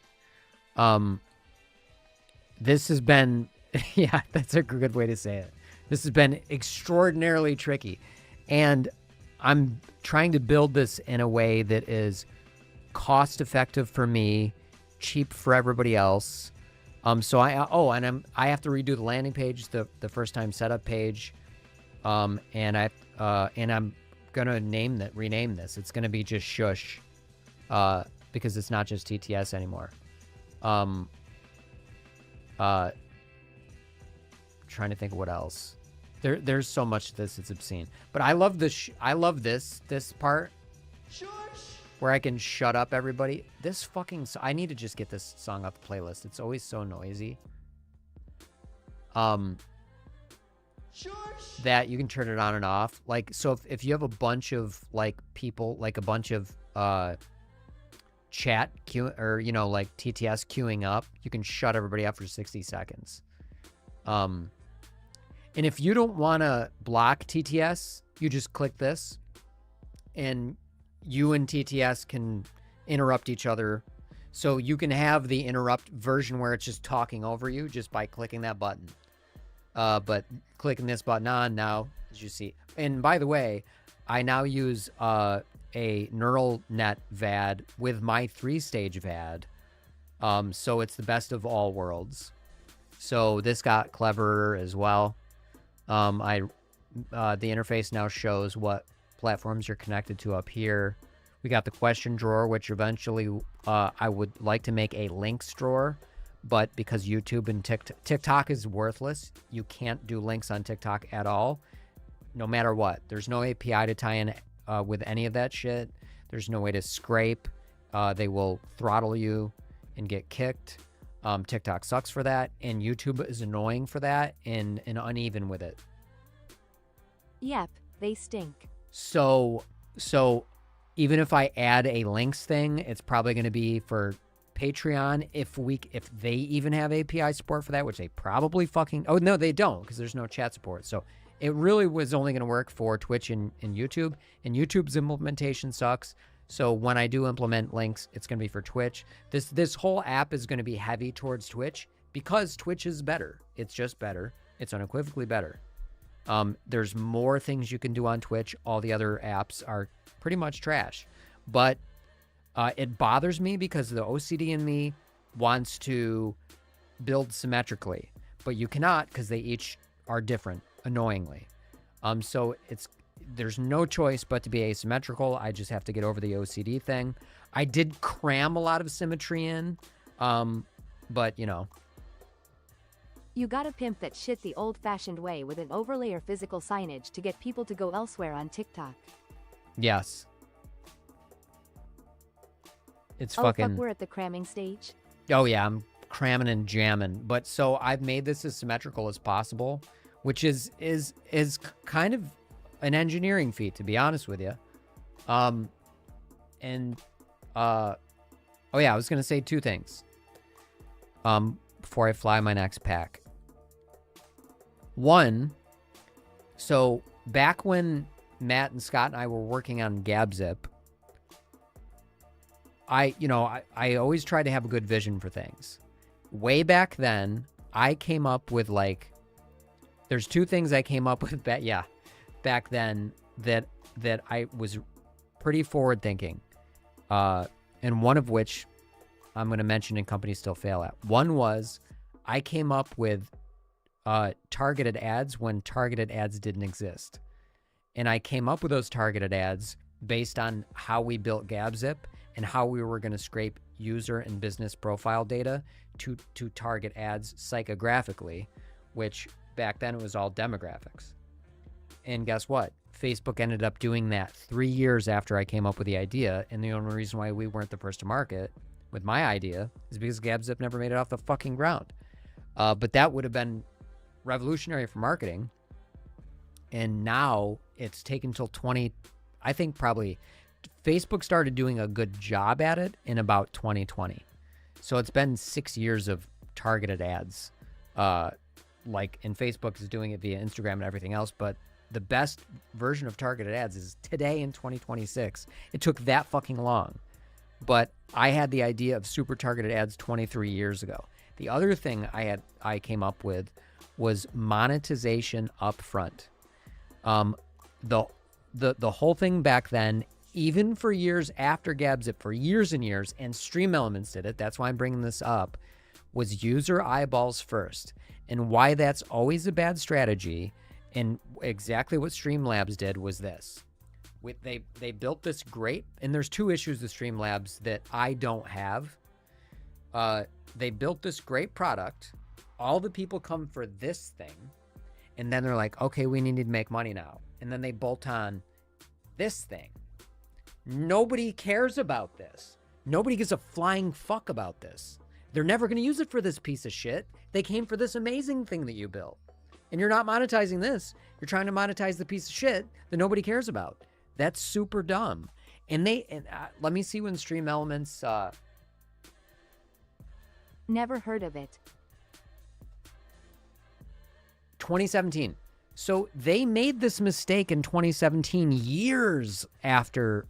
This has been, yeah, that's a good way to say it. This has been extraordinarily tricky. And I'm trying to build this in a way that is cost effective for me, cheap for everybody else. So I have to redo the landing page, the first time setup page. And I'm gonna rename this. It's gonna be just Shush, because it's not just TTS anymore. Trying to think of what else. There's so much to this, it's obscene. But I love this. I love this part where I can shut up everybody. This fucking. I need to just get this song off the playlist. It's always so noisy. That you can turn it on and off. Like, so if you have a bunch of like people, like a bunch of chat queue, or, you know, like TTS queuing up, you can shut everybody up for 60 seconds. And if you don't want to block TTS, you just click this and you and TTS can interrupt each other. So you can have the interrupt version where it's just talking over you just by clicking that button. But clicking this button on now, as you see. And by the way, I now use a neural net VAD with my 3-stage VAD. So it's the best of all worlds. So this got cleverer as well. The interface now shows what platforms you're connected to up here. We got the question drawer, which eventually I would like to make a links drawer, but because YouTube and TikTok is worthless, you can't do links on TikTok at all, no matter what. There's no API to tie in with any of that shit. There's no way to scrape. They will throttle you and get kicked. TikTok sucks for that, and YouTube is annoying for that and uneven with it. Yep, they stink. So even if I add a links thing, it's probably going to be for Patreon if they even have API support for that, which they probably fucking... Oh, no, they don't, because there's no chat support. So it really was only going to work for Twitch and YouTube, and YouTube's implementation sucks. So when I do implement links, it's going to be for Twitch. This whole app is going to be heavy towards Twitch because Twitch is better. It's just better. It's unequivocally better. There's more things you can do on Twitch. All the other apps are pretty much trash. But it bothers me because the OCD in me wants to build symmetrically. But you cannot because they each are different, annoyingly. So there's no choice but to be asymmetrical. I just have to get over the OCD thing. I did cram a lot of symmetry in, but, you know, You gotta pimp that shit the old-fashioned way with an overlay or physical signage to get people to go elsewhere on TikTok. Yes. It's Oh fucking... fuck, we're at the cramming stage? Oh yeah, I'm cramming and jamming. But so I've made this as symmetrical as possible, which is kind of an engineering feat, to be honest with you. Oh yeah, I was gonna say two things. Before I fly my next pack. One, so back when Matt and Scott and I were working on GabZip, I always tried to have a good vision for things. Way back then, I came up with there's two things I came up with back then that I was pretty forward thinking. And one of which I'm going to mention and companies still fail at. One was I came up with targeted ads when targeted ads didn't exist. And I came up with those targeted ads based on how we built GabZip and how we were going to scrape user and business profile data to target ads psychographically, which back then it was all demographics. And guess what? Facebook ended up doing that 3 years after I came up with the idea. And the only reason why we weren't the first to market with my idea is because GabZip never made it off the fucking ground. But that would have been revolutionary for marketing. And now it's taken till I think probably Facebook started doing a good job at it in about 2020. So it's been 6 years of targeted ads. And Facebook is doing it via Instagram and everything else, but the best version of targeted ads is today in 2026. It took that fucking long. But I had the idea of super targeted ads 23 years ago. The other thing I came up with was monetization up front. The whole thing back then, even for years after GabZip, for years and years, and Stream Elements did it, that's why I'm bringing this up, was user eyeballs first. And why that's always a bad strategy, and exactly what Streamlabs did was this. They built this great, and there's two issues with Streamlabs that I don't have. They built this great product. All the people come for this thing, and then they're like, okay, we need to make money now. And then they bolt on this thing. Nobody cares about this. Nobody gives a flying fuck about this. They're never going to use it for this piece of shit. They came for this amazing thing that you built. And you're not monetizing this. You're trying to monetize the piece of shit that nobody cares about. That's super dumb. And let me see when Stream Elements... Never heard of it. 2017. So they made this mistake in 2017, years after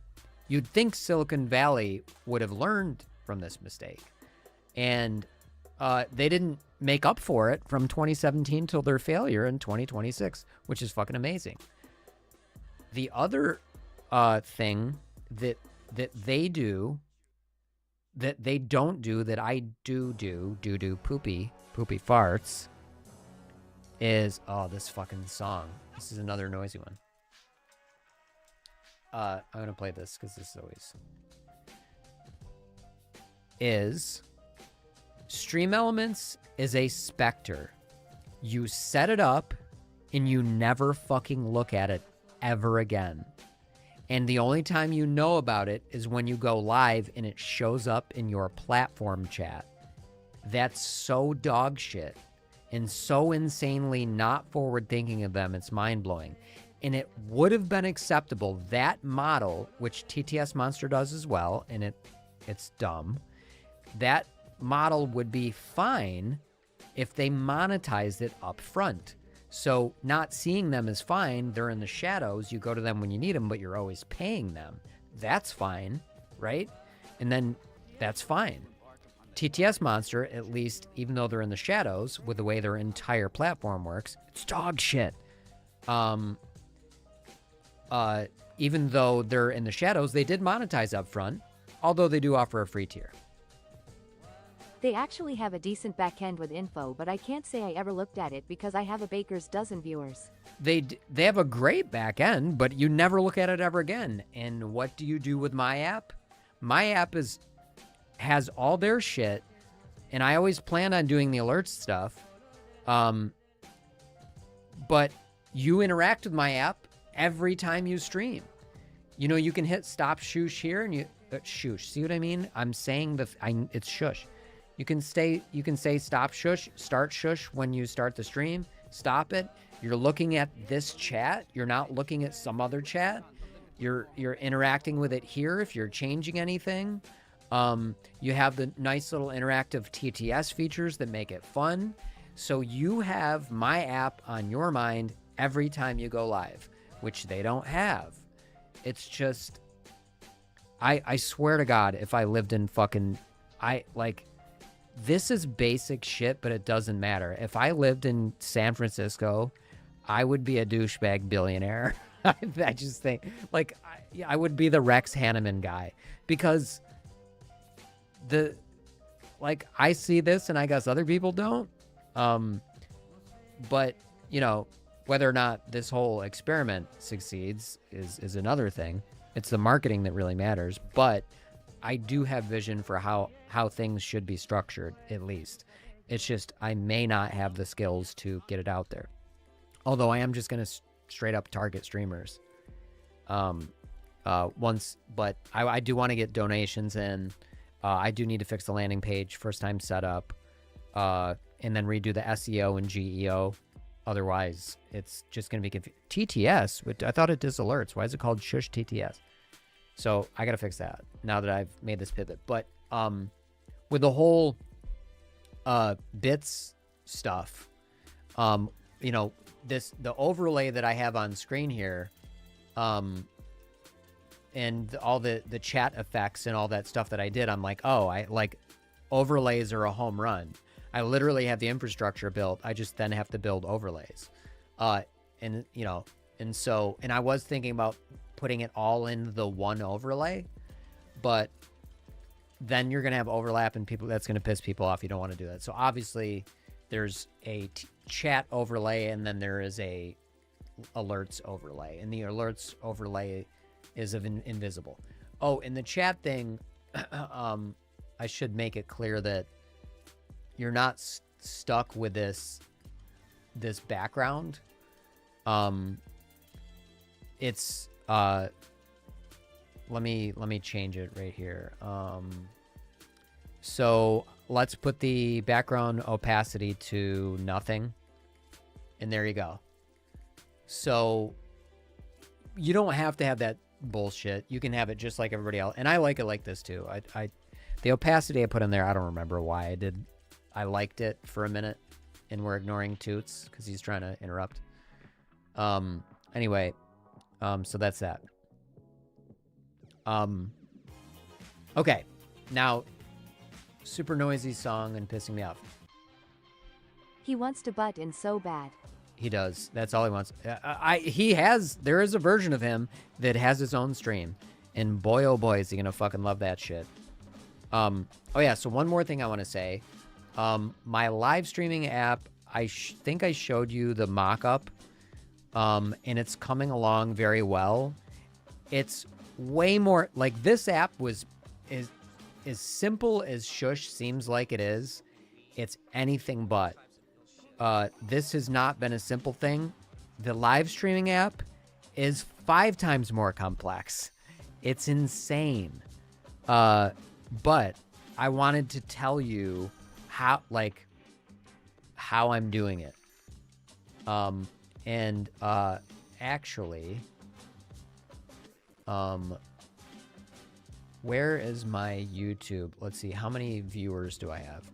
you'd think Silicon Valley would have learned from this mistake. And they didn't make up for it from 2017 till their failure in 2026, which is fucking amazing. The other thing that they do, that they don't do, that I do poopy farts, is, oh, this fucking song. This is another noisy one. I'm going to play this because this is always... Stream Elements is a specter. You set it up and you never fucking look at it ever again. And the only time you know about it is when you go live and it shows up in your platform chat. That's so dog shit and so insanely not forward thinking of them. It's mind blowing. And it would have been acceptable, that model, which TTS Monster does as well, and it's dumb. That model would be fine if they monetized it up front. So not seeing them is fine. They're in the shadows. You go to them when you need them, but you're always paying them. That's fine, right? And then that's fine. TTS Monster, at least, even though they're in the shadows, with the way their entire platform works, it's dog shit. Even though they're in the shadows, they did monetize up front, although they do offer a free tier. They actually have a decent backend with info, but I can't say I ever looked at it because I have a baker's dozen viewers. They have a great backend, but you never look at it ever again. And what do you do with my app? My app has all their shit, and I always plan on doing the alerts stuff. But you interact with my app every time you stream. You know, you can hit stop shush here and you shush. See what I mean? I'm saying it's shush. You can say stop shush, start shush when you start the stream. Stop it. You're looking at this chat. You're not looking at some other chat. You're interacting with it here if you're changing anything. You have the nice little interactive TTS features that make it fun. So you have my app on your mind every time you go live, which they don't have. It's just, I swear to God, if I lived in fucking, this is basic shit, but it doesn't matter. If I lived in San Francisco, I would be a douchebag billionaire. I just think, I would be the Rex Hanneman guy, because I see this and I guess other people don't. But, you know, whether or not this whole experiment succeeds is another thing. It's the marketing that really matters. But I do have vision for how things should be structured, at least. It's just I may not have the skills to get it out there. Although I am just going to straight up target streamers. But I do want to get donations in. I do need to fix the landing page, first time setup, and then redo the SEO and GEO. Otherwise, it's just going to be confusing. TTS, I thought it does alerts. Why is it called Shush TTS? So I got to fix that now that I've made this pivot. But with the whole bits stuff, you know, the overlay that I have on screen here, and all the chat effects and all that stuff that I did, I'm like, oh, overlays are a home run. I literally have the infrastructure built. I just then have to build overlays. And you know, and I was thinking about putting it all in the one overlay, but then you're going to have overlap and that's going to piss people off. You don't want to do that. So obviously there's a chat overlay and then there is a alerts overlay, and the alerts overlay is invisible. Oh, and the chat thing, I should make it clear that you're not stuck with this background. It's let me change it right here. So let's put the background opacity to nothing, and there you go. So you don't have to have that bullshit. You can have it just like everybody else, and I like it like this too. The opacity I put in there, I don't remember why I did. I liked it for a minute, and we're ignoring Toots because he's trying to interrupt. Anyway, so that's that. Okay, now, super noisy song and pissing me off. He wants to butt in so bad. He does. That's all he wants. There is a version of him that has his own stream, and boy, oh boy, is he gonna fucking love that shit. Oh yeah, so one more thing I want to say. My live streaming app, I think I showed you the mock-up, and it's coming along very well. It's way more, like, this app is as simple as Shush seems like it is. It's anything but. This has not been a simple thing. The live streaming app is 5 times more complex. It's insane. But I wanted to tell you how I'm doing it. Actually, where is my YouTube? Let's see, how many viewers do I have?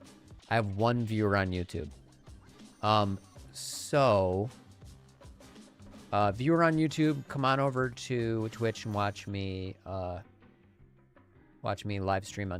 I have 1 viewer on YouTube. Viewer on YouTube, come on over to Twitch and watch me live stream on